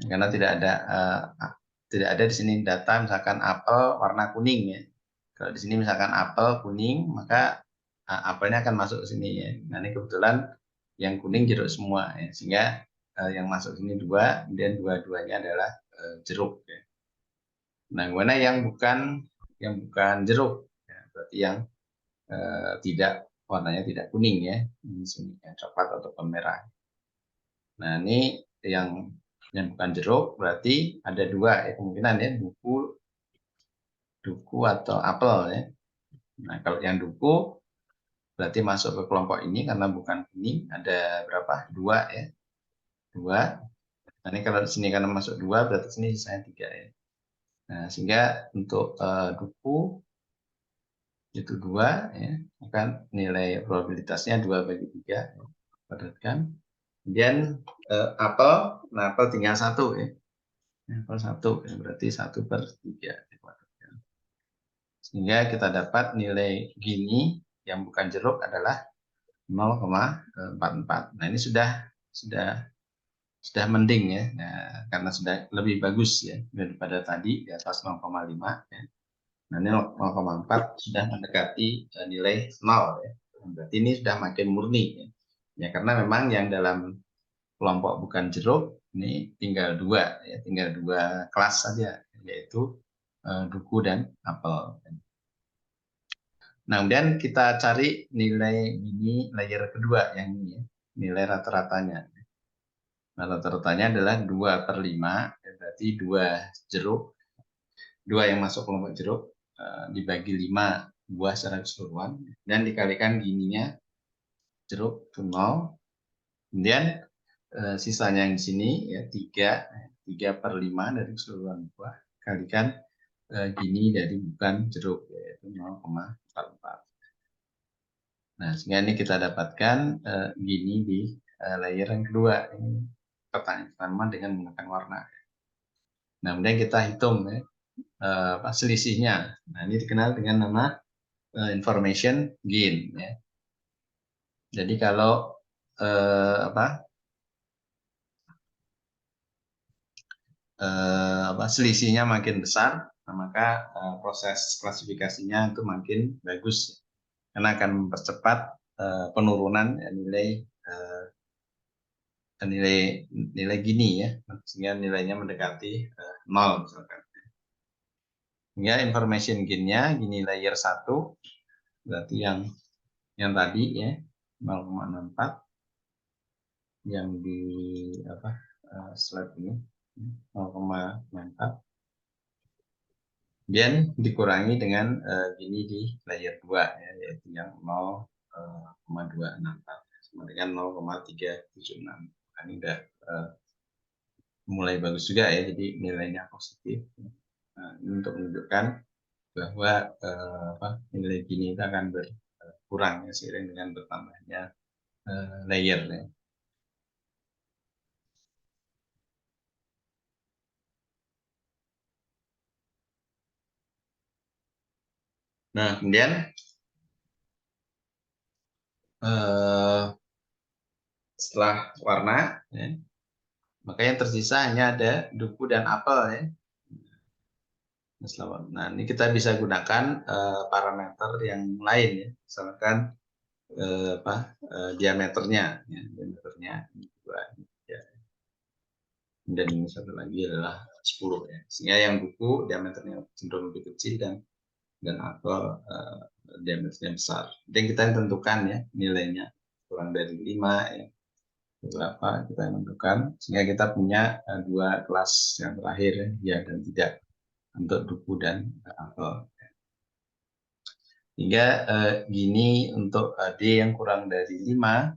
Karena tidak ada di sini data misalkan apel warna kuning ya. Kalau di sini misalkan apel kuning, maka apelnya akan masuk ke sini ya. Nah, ini kebetulan yang kuning jeruk semua ya. Sehingga yang masuk sini 2, kemudian 2-duanya adalah jeruk ya. Nah, mana yang bukan jeruk ya, berarti yang warnanya tidak kuning ya. Di sini ya, coklat atau merah. Nah, ini yang bukan jeruk berarti ada 2 ya kemungkinan ya, duku atau apel ya. Nah, kalau yang duku berarti masuk ke kelompok ini karena bukan kuning, ada berapa? 2 ya. 2. Nah, ini kalau di sini karena masuk 2 berarti sini sisanya 3 ya. Nah, sehingga untuk duku itu 2 ya, kan nilai probabilitasnya 2/3 ya. Padatkan. Kemudian apel, nah apel tinggal 1 ya. Apel 1 ya, berarti 1/3. Sehingga kita dapat nilai gini yang bukan jeruk adalah 0,44. Nah, ini sudah mending ya. Nah, karena sudah lebih bagus ya daripada tadi di atas 0,5 ya. Nah, ini 0,4 sudah mendekati nilai 0 ya. Berarti ini sudah makin murni ya. Ya, karena memang yang dalam kelompok bukan jeruk ini tinggal 2 ya, tinggal 2 kelas saja, yaitu duku dan apel. Nah, kemudian kita cari nilai ini layer kedua yang ini ya, nilai rata-ratanya. Nah, rata-ratanya adalah 2/5, berarti 2 jeruk, 2 yang masuk kelompok jeruk dibagi 5 buah secara keseluruhan, dan dikalikan gininya jeruk itu 0, kemudian sisanya yang di sini ya 3/5 dari keseluruhan buah, kalikan gini dari bukan jeruk, yaitu 0,44. Nah, sehingga ini kita dapatkan gini di layer yang kedua. Ini pertanyaan pertama dengan menggunakan warna. Nah, kemudian kita hitung ya, selisihnya. Nah, ini dikenal dengan nama information gain. Ya. Jadi kalau selisihnya makin besar, nah, maka proses klasifikasinya itu makin bagus, karena akan mempercepat penurunan nilai gini ya, sehingga nilainya mendekati 0 misalkan. Sehingga information gain-nya gini layer 1 berarti yang tadi ya 0,64, yang di slide ini 0,64, kemudian dikurangi dengan gini di layer 2 ya, yaitu yang 0,264 sama dengan 0,376. Ini udah mulai bagus juga ya, jadi nilainya positif. Nah, ini untuk menunjukkan bahwa nilai gini itu akan berkurang ya, seiring dengan bertambahnya layer ya. Nah, kemudian setelah warna ya, maka yang tersisa hanya ada duku dan apel ya. Nah, ini kita bisa gunakan parameter yang lain ya, misalkan diameternya ya, diameternya 2 ya. Dan ini satu lagi adalah 10 ya. Sehingga yang duku diameternya cenderung lebih kecil, dan apel diameternya besar. Dan kita tentukan ya nilainya kurang dari 5 ya, berapa kita tentukan, sehingga kita punya 2 kelas yang terakhir ya dan tidak, untuk duku dan apel. Hingga gini untuk D yang kurang dari 5,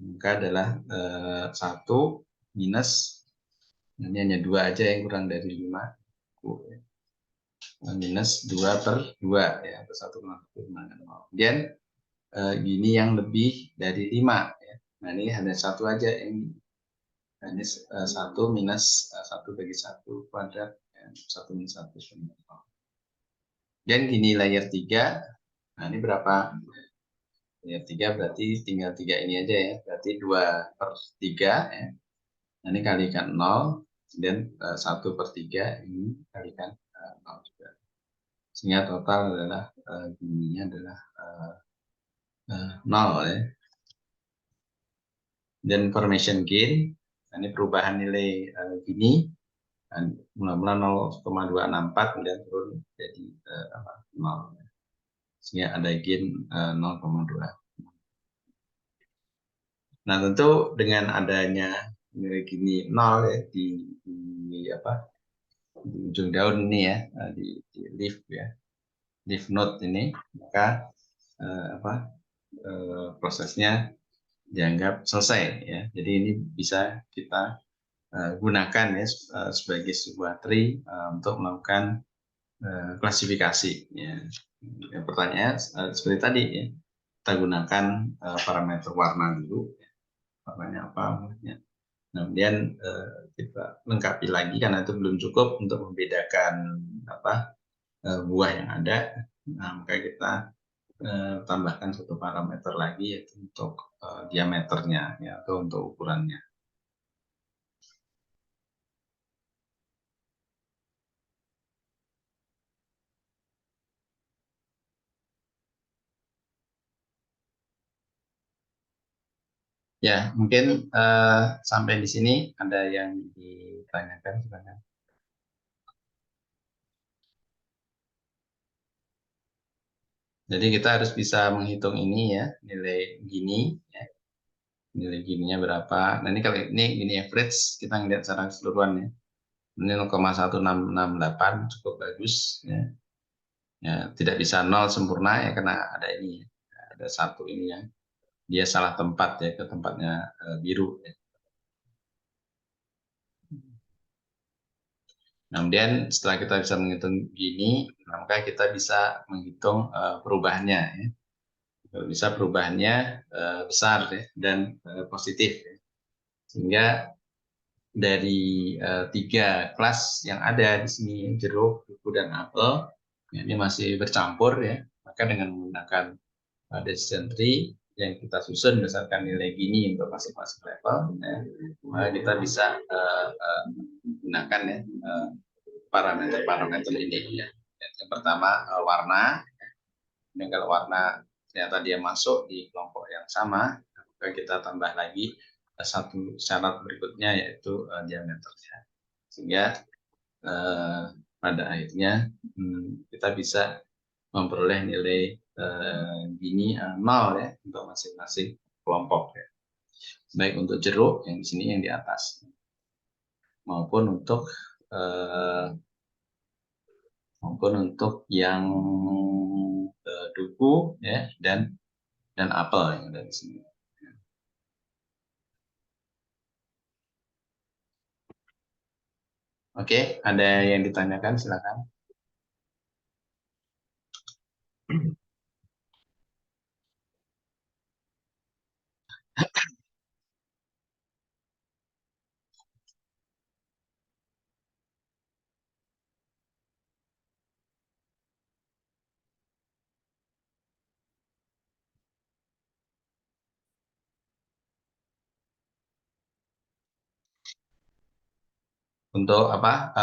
maka adalah 1 minus, ini hanya 2 aja yang kurang dari 5, minus 2/2 ya, atau 1,5. Kemudian gini yang lebih dari 5 ya. Nah, ini hanya 1 aja, yang ini 1 minus 1 bagi 1 kuadrat ya, 1 minus 1 sama. Dan gini layer 3, nah ini berapa? Layer 3 berarti tinggal 3 ini aja ya, berarti 2/3 ya. Nah, ini kalikan 0, dan 1/3 ini kalikan 0 juga. Sehingga total adalah gininya adalah 0 ya. Dan information gain, ini perubahan nilai gini, mula-mula 0,264 kemudian turun jadi 0, sehingga ada gain 0,2. Nah, tentu dengan adanya nilai gini 0 ya di ujung daun ini ya, di leaf ya, leaf node ini, maka prosesnya dianggap selesai ya. Jadi ini bisa kita gunakan ya sebagai sebuah tree untuk melakukan klasifikasi ya. Pertanyaan seperti tadi ya, kita gunakan parameter warna dulu, warnanya apa ya. Kemudian kita lengkapi lagi, karena itu belum cukup untuk membedakan buah yang ada. Nah, maka kita tambahkan satu parameter lagi, yaitu untuk diameternya ya, atau untuk ukurannya. Ya, mungkin sampai di sini ada yang ditanyakan sebenarnya. Jadi kita harus bisa menghitung ini ya, nilai gini ya. nilai gininya berapa. Nah ini kalau ini average, kita ngelihat secara keseluruhan ya. Ini 0,1668 cukup bagus ya. Ya, tidak bisa 0 sempurna ya karena ada ini ya. Ada satu ini ya. Dia salah tempat ya, ke tempatnya biru ya. Nah, kemudian setelah kita bisa menghitung gini, maka kita bisa menghitung perubahannya ya. Bisa perubahannya besar ya, dan positif ya. Sehingga dari 3 kelas yang ada di sini, jeruk, duku, dan apel, ya, ini masih bercampur ya. Maka dengan menggunakan decision tree yang kita susun berdasarkan nilai gini untuk masing-masing level, ya, maka kita bisa gunakan ya parameter-parameter ini ya. Yang pertama warna. Dan kalau warna ternyata dia masuk di kelompok yang sama, maka kita tambah lagi satu syarat berikutnya, yaitu diameternya. Sehingga pada akhirnya kita bisa memperoleh nilai gini 0 ya untuk masing-masing kelompok ya. Baik untuk jeruk yang di sini yang di atas, maupun untuk yang duku ya, dan apel yang ada di sini. Oke, ada yang ditanyakan, silakan. Untuk apa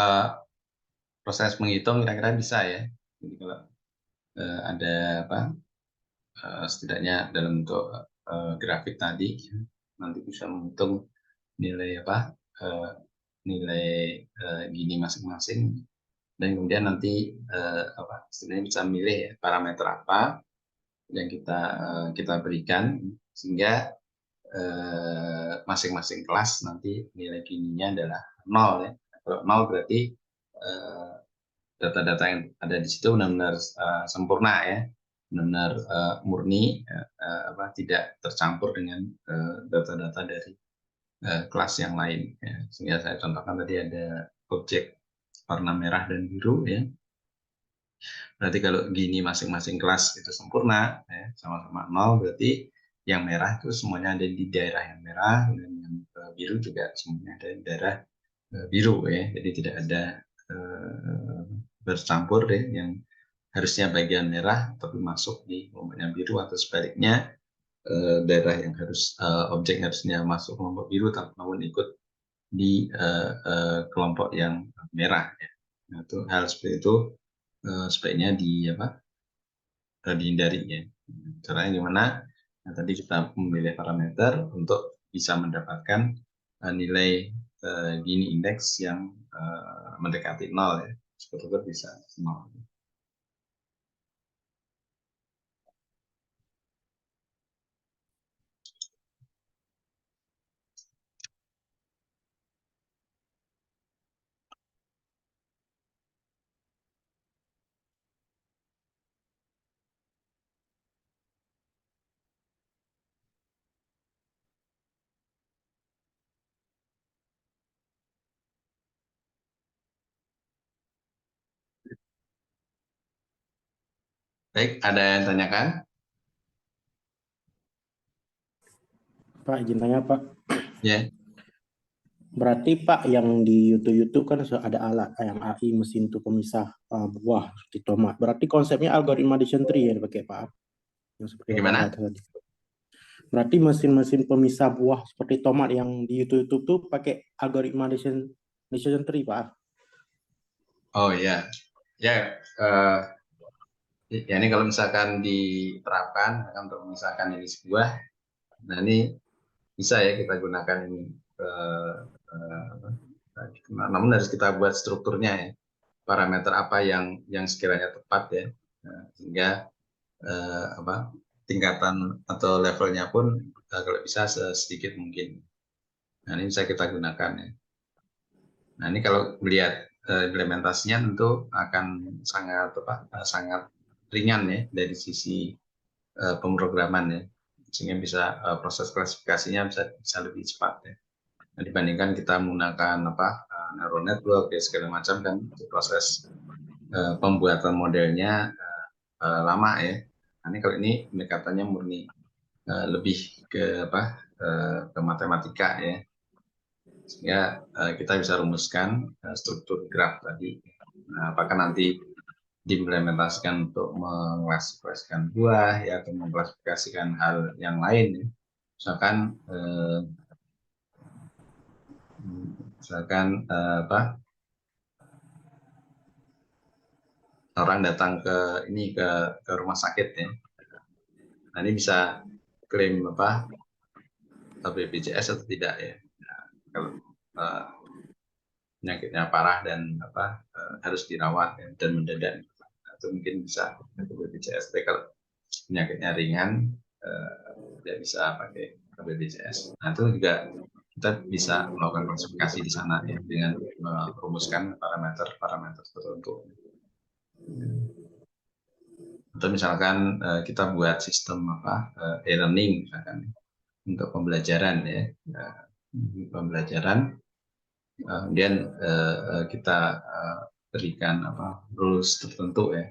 proses menghitung kira-kira bisa ya. Jadi kalau ada apa setidaknya dalam bentuk grafik tadi nanti bisa menghitung nilai apa nilai gini masing-masing, dan kemudian nanti apa setidaknya bisa milih ya, parameter apa yang kita berikan, sehingga masing-masing kelas nanti nilai gininya adalah 0 ya. Kalau 0 berarti data-data yang ada di situ benar-benar sempurna ya, benar-benar murni, apa tidak tercampur dengan data-data dari kelas yang lain ya. Sehingga saya contohkan tadi ada objek warna merah dan biru ya. Berarti kalau gini masing-masing kelas itu sempurna ya, sama-sama 0, berarti yang merah itu semuanya ada di daerah yang merah, dan yang biru juga semuanya ada di daerah biru ya. Jadi tidak ada bercampur deh yang harusnya bagian merah tapi masuk di kelompoknya biru, atau sebaliknya daerah yang objek harusnya masuk kelompok biru tapi namun ikut di kelompok yang merah ya. Nah, itu hal seperti itu sebaiknya dihindari ya. Caranya gimana? Nah, tadi kita memilih parameter untuk bisa mendapatkan nilai Gini indeks yang mendekati 0 ya. Seperti bisa 0. Baik, ada yang tanyakan? Pak, izin tanya Pak. Ya. Berarti Pak yang di YouTube kan ada alat yang AI mesin untuk pemisah buah seperti tomat. Berarti konsepnya algoritma decision tree yang dipakai Pak. Yang seperti Bagaimana? tadi. Berarti mesin-mesin pemisah buah seperti tomat yang di YouTube tuh pakai algoritma decision tree Pak. Oh ya, ya. Ya ini kalau misalkan diterapkan untuk memisahkan jenis buah, nah ini bisa ya kita gunakan ini. Namun harus kita buat strukturnya ya, parameter apa yang sekiranya tepat ya, sehingga apa tingkatan atau levelnya pun kalau bisa sedikit mungkin. Nah, ini bisa kita gunakan ya. Nah, ini kalau melihat implementasinya tentu akan sangat ringan ya dari sisi pemrograman ya, sehingga bisa proses klasifikasinya bisa lebih cepat ya. Nah, dibandingkan kita menggunakan neural network ya segala macam kan proses pembuatan modelnya lama ya. Nah, ini kalau ini pendekatannya murni lebih ke ke matematika ya, sehingga kita bisa rumuskan struktur graf tadi. Nah, apakah nanti diimplementasikan untuk mengklasifikasikan buah ya atau mengklasifikasikan hal yang lain ya. Misalkan orang datang ke rumah sakit ya. Nah, ini bisa klaim BPJS atau tidak ya. Nah, kalau penyakitnya parah dan harus dirawat ya, dan mendadak itu mungkin bisa ke BPJS. Tapi kalau penyakitnya ringan tidak bisa pakai BPJS. Nah, itu juga kita bisa melakukan klasifikasi di sana ya dengan merumuskan parameter tertentu. Atau misalkan kita buat sistem e-learning misalkan untuk pembelajaran ya, kemudian kita berikan rules tertentu ya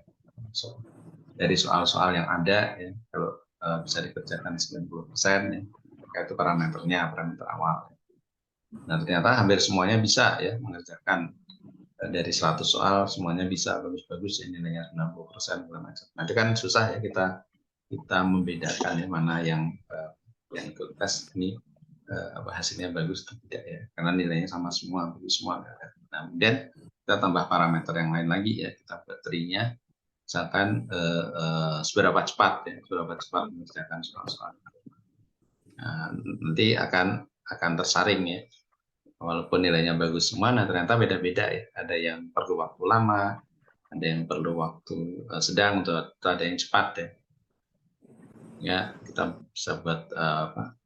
dari soal-soal yang ada ya, kalau bisa dikerjakan 90% ya, itu parameter awal. Nah, ternyata hampir semuanya bisa ya mengerjakan dari 100 soal semuanya bisa bagus-bagus ya, nilainya 90% segala macam. Nah, itu kan susah ya kita membedakan ya mana yang ikut tes ini hasilnya bagus atau tidak ya, karena nilainya sama semua, bagus semua. Nah, kemudian kita tambah parameter yang lain lagi ya, kita baterainya misalkan seberapa cepat mengerjakan soal-soal. Nah, nanti akan tersaring ya. Walaupun nilainya bagus semua, nah ternyata beda-beda ya. Ada yang perlu waktu lama, ada yang perlu waktu sedang, atau ada yang cepat ya. Ya, kita bisa buat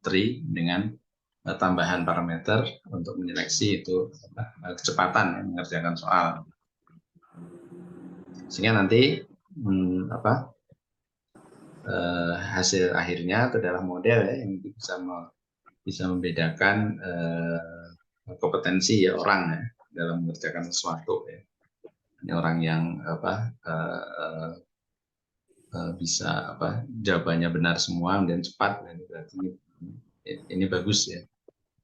tree dengan tambahan parameter untuk menyeleksi itu kecepatan ya, mengerjakan soal. Sehingga nanti hasil akhirnya itu adalah model ya, yang bisa membedakan kompetensi ya orang ya dalam mengerjakan sesuatu ya. Ini orang yang bisa jawabannya benar semua dan cepat, berarti ini bagus ya.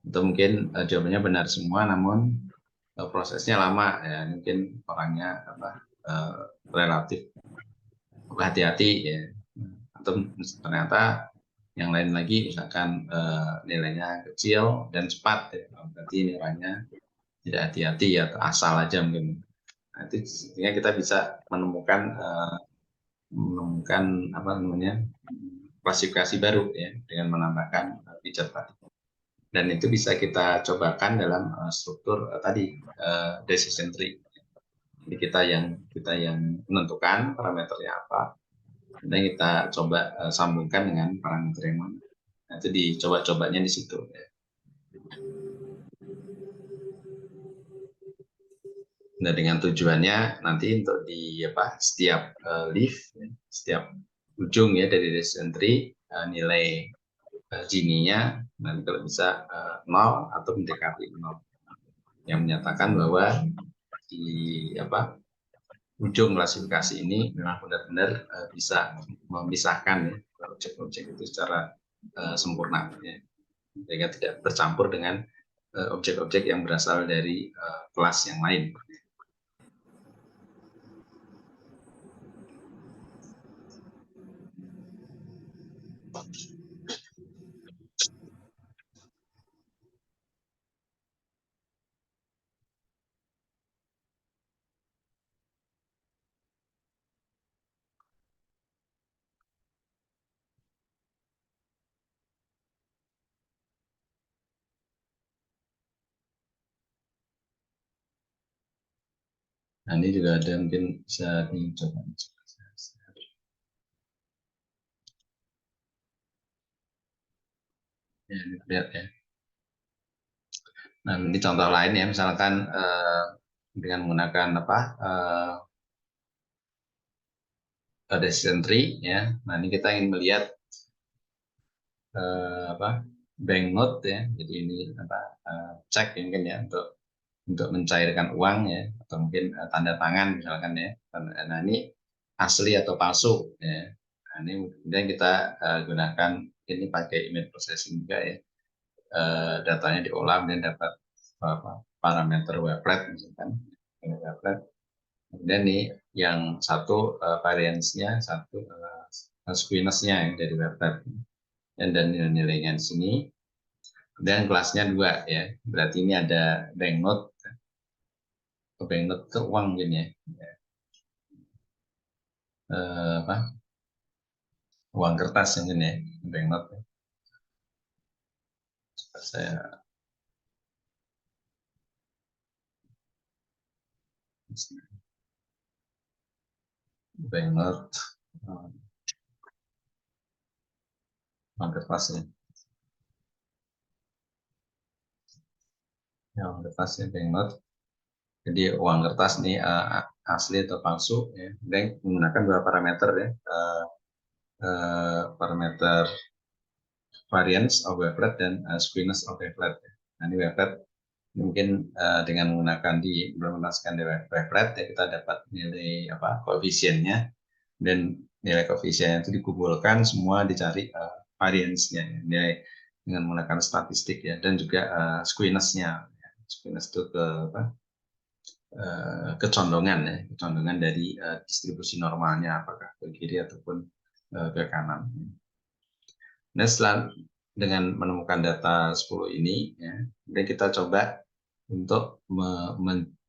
Atau mungkin jawabannya benar semua namun prosesnya lama ya, mungkin orangnya relatif hati-hati ya. Atau ternyata yang lain lagi misalkan nilainya kecil dan cepat ya, berarti nilainya tidak hati-hati ya, atau asal aja mungkin. Nah, itu sehingga kita bisa menemukan klasifikasi baru ya dengan menambahkan feature tadi. Dan itu bisa kita cobakan dalam struktur tadi decision tree. Jadi kita yang menentukan parameternya apa, dan kita coba sambungkan dengan parameter yang mana. Nah, itu dicoba-cobanya di situ ya. Nah, dengan tujuannya nanti untuk di setiap leaf, ya, setiap ujung ya dari decision tree nilai Gini-nya nanti kalau bisa 0 atau mendekati 0, yang menyatakan bahwa di ujung klasifikasi ini memang benar-benar bisa memisahkan ya objek-objek itu secara sempurna ya, sehingga tidak bercampur dengan objek-objek yang berasal dari kelas yang lain. Nah, ini juga ada mungkin bisa dicoba. Ya, lihat ya. Nah, ini contoh lain ya, misalkan dengan menggunakan apa decision tree ya. Nah, ini kita ingin melihat apa bank note ya. Jadi ini apa cek mungkin ya untuk mencairkan uang ya, atau mungkin tanda tangan misalkan ya. Nah, ini asli atau palsu ya. Nah, ini kemudian kita gunakan ini pakai image processing juga ya. Datanya diolah dan dapat parameter wavelet misalkan wavelet. Kemudian nih yang satu variance-nya, satu skewness-nya yang dari wavelet dan nilai-nilainya di sini. Dan kelasnya 2 ya, berarti ini ada banknote. Banknote itu uang gini ya. Apa? Uang kertas yang ini ya, banknote. Saya banknote uang kertas ya. Ya, uang kertas ya, banknote. Jadi uang kertas nih asli atau palsu ya. Dan menggunakan 2 parameter ya. Parameter variance of wavelet dan skewness of wavelet. Nah, ini wavelet mungkin dengan menggunakan implementasikan di wavelet ya, kita dapat nilai apa koefisiennya, dan nilai koefisiennya itu dikumpulkan semua dicari variance-nya nilai dengan menggunakan statistik ya, dan juga skewness-nya. Skewness itu ke apa kecondongan ya, kecondongan dari distribusi normalnya apakah ke kiri ataupun ke kanan. Nah, setelah dengan menemukan data 10 ini, ya, kemudian kita coba untuk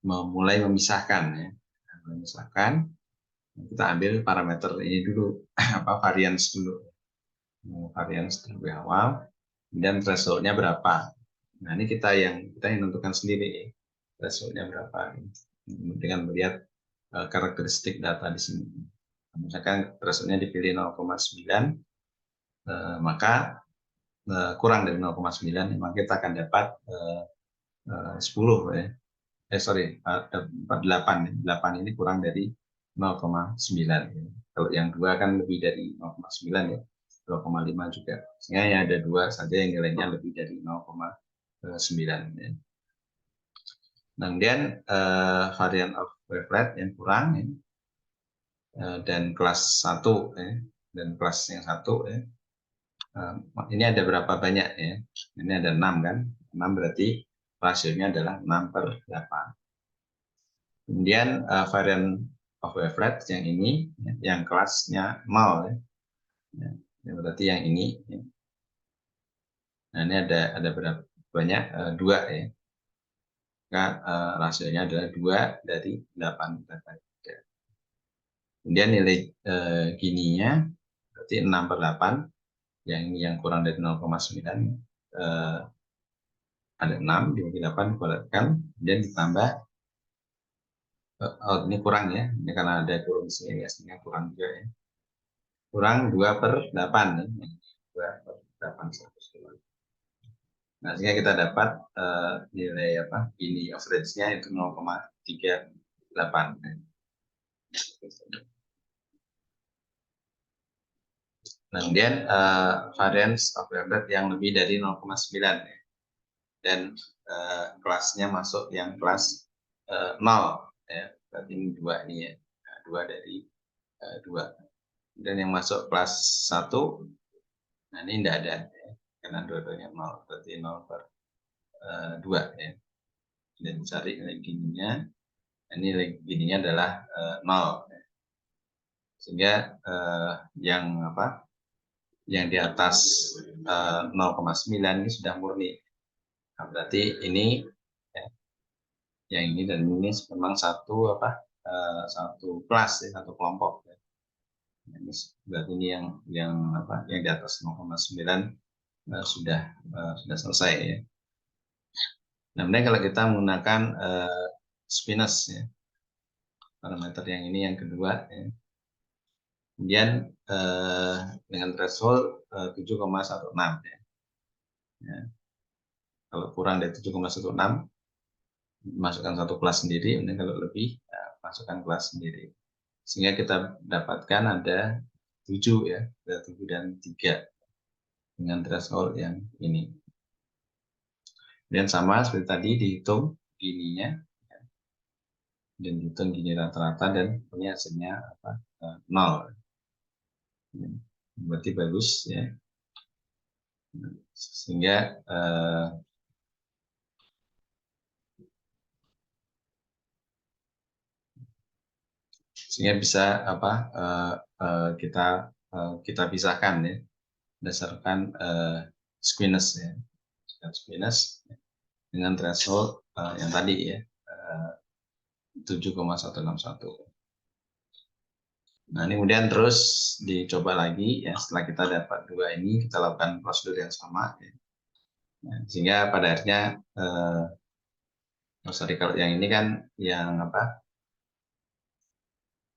memulai memisahkan. Ya. Memisahkan, kita ambil parameter ini dulu, apa variance dulu. Variance terlebih awal, dan thresholdnya berapa. Nah, ini kita yang menentukan sendiri, thresholdnya berapa. Dengan melihat karakteristik data di sini. Misalkan thresholdnya dipilih 0,9, maka kurang dari 0,9 maka kita akan dapat 10 ya. 8 ini kurang dari 0,9 ya. Kalau yang 2 kan lebih dari 0,9 ya, 2,5 juga. Sehingga yang ada 2 saja yang nilainya lebih dari 0,9 ya. Kemudian varian of wavelet yang kurang ya. Dan kelas 1 ya, dan kelas yang 1 ya. Ini ada berapa banyak ya? Ini ada 6 kan? 6 berarti rasionya adalah 6/8. Kemudian varian of wavelet yang ini, yang kelasnya 0 ya. Berarti yang ini. Ya. Nah, ini ada berapa banyak? 2 ya. Maka rasionya adalah 2 dari 8/8. Kemudian nilai gininya berarti 6/8. Yang kurang dari 0,9 ada 6 dibagi 8 dikuadratkan, kemudian ditambah ini kurang ya, ini karena ada kurung sini ya, sehingga kurang juga ya, kurang 2/8 ya. 2/8 120. Nah, sehingga kita dapat nilai apa ini average-nya itu 0,38 ya. Kemudian variance of wavelet yang lebih dari 0,9 ya. Dan kelasnya masuk yang kelas 0 ya. Berarti ini 2 ini ya. Nah, 2 dari 2. Dan yang masuk kelas 1, nah ini tidak ada ya. Karena dua-duanya 0, berarti 0/2 ya. Dan cari nilai gininya. Ini nilai gininya adalah 0 ya. Sehingga yang apa? Yang di atas 0,9 ini sudah murni. Nah, berarti ini ya, yang ini dan ini memang satu satu kelas ya, satu kelompok ya. Berarti ini yang apa yang di atas 0,9 sudah selesai ya. Nah, kemudian kalau kita menggunakan skewness ya, parameter yang ini yang kedua ya. Kemudian dengan threshold 7,16 ya. Ya. Kalau kurang dari 7,16 masukkan satu kelas sendiri, kemudian kalau lebih ya, masukkan kelas sendiri. Sehingga kita dapatkan ada 7 ya, ada 7 dan 3 dengan threshold yang ini. Dan sama seperti tadi dihitung gininya, dan dihitung gini rata-rata dan punya hasilnya apa? 0. Berarti bagus ya. Sehingga bisa apa? Kita pisahkan ya berdasarkan squeamish ya, squeamish dengan threshold yang tadi ya 7,161. Nah, ini kemudian terus dicoba lagi ya, setelah kita dapat 2 ini kita lakukan prosedur yang sama ya. Nah, sehingga pada akhirnya sorry, kalau yang ini kan yang apa?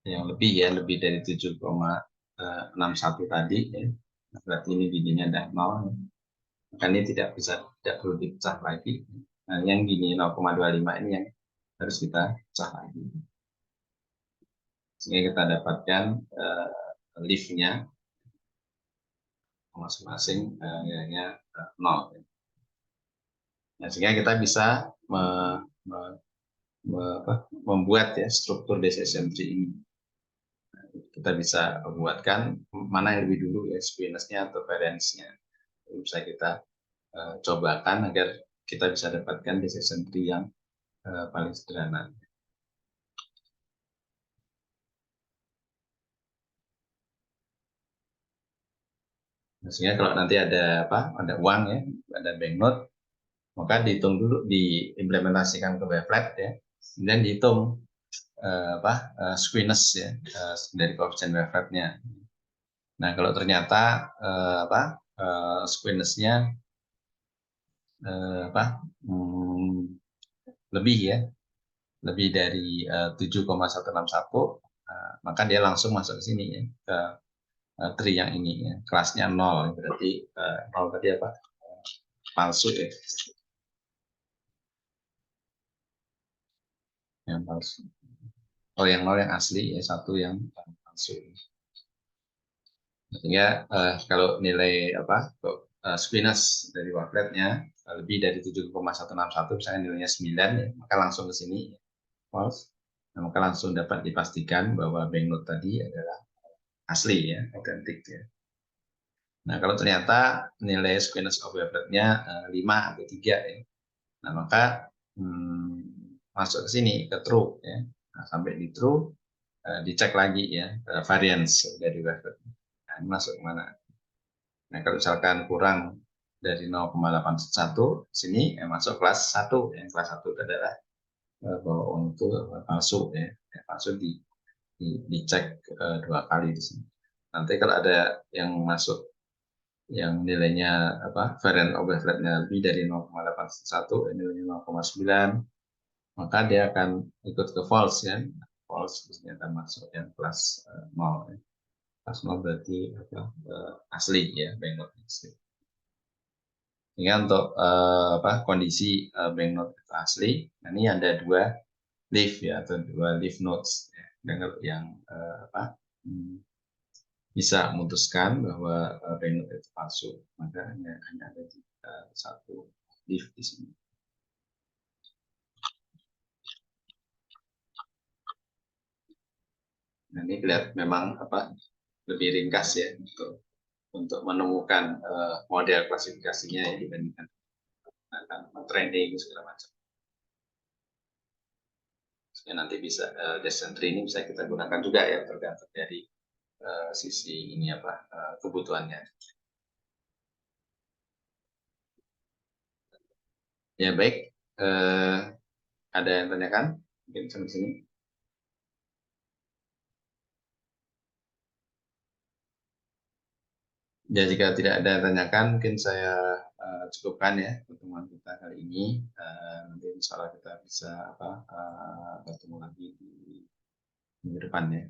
Yang lebih ya, lebih dari 7,61 tadi ya. Berarti ini bijinya ada 0. Maka ini tidak perlu dipecah lagi. Nah, yang gini 0,25 ini yang harus kita pecah lagi. Sehingga kita dapatkan lift-nya masing-masing nilainya 0. Nah, sehingga kita bisa membuat ya struktur decision tree ini. Kita bisa buatkan mana yang lebih dulu ya, squeamish-nya atau variance-nya. Bisa kita cobakan agar kita bisa dapatkan decision tree yang paling sederhana. Nah, sehingga kalau nanti ada ada uang ya, ada banknote, maka dihitung dulu, diimplementasikan ke wavelet ya, kemudian dihitung squeamish ya dari koefisien waveletnya. Nah, kalau ternyata squeamish-nya lebih ya, lebih dari 7,161, maka dia langsung masuk ke sini ya, ke tree yang ini ya, kelasnya 0, berarti 0 tadi apa? Palsu ya. Yang palsu. Oh, yang 0 yang asli ya, 1 yang palsu. Sehingga kalau nilai squeamish dari waveletnya lebih dari 7,161, misalnya nilainya 9 ya, maka langsung ke sini false. Nah, maka langsung dapat dipastikan bahwa banknote tadi adalah asli ya, otentik ya. Nah, kalau ternyata nilai squeamish of waveletnya 5 atau 3 ya, nah maka masuk ke sini ke true ya. Nah, sampai di true dicek lagi ya variance dari wavelet. Nah, masuk mana? Nah, kalau misalkan kurang dari 0,81 sini masuk kelas 1 yang kelas 1 adalah bahwa uang itu palsu ya, palsu dicek 2 kali di sini. Nanti kalau ada yang masuk yang nilainya variance of waveletnya lebih dari 0,81, nilainya 0,9, maka dia akan ikut ke false ya, false ternyata masuk yang kelas 0 ya. Kelas 0 berarti asli ya, banknote asli. Sehingga untuk kondisi banknote asli, nah ini ada 2 leaf ya, atau 2 leaf notes ya. Dan yang bisa memutuskan bahwa banknote itu palsu, maka hanya ada 1 leaf di sini. Nah, ini kelihatan memang lebih ringkas ya untuk menemukan model klasifikasinya ya, dibandingkan training segala macam. Sehingga nanti bisa decision tree ini bisa kita gunakan juga ya, tergantung dari sisi ini kebutuhannya. Ya baik, ada yang tanyakan mungkin sampai sini? Ya, jika tidak ada yang tanyakan, mungkin saya cukupkan ya pertemuan kita kali ini. Nanti insya Allah kita bisa bertemu lagi di minggu depan ya.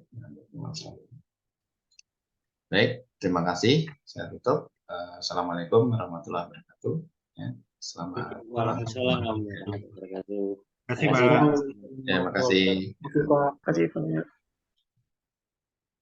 Baik, terima kasih. Saya tutup. Assalamualaikum warahmatullahi wabarakatuh. Selamat malam. Waalaikumsalam warahmatullahi wabarakatuh. Terima kasih, Terima kasih, Pak. Pak. Ya, makasih. Terima kasih Pak. Terima kasih Pak.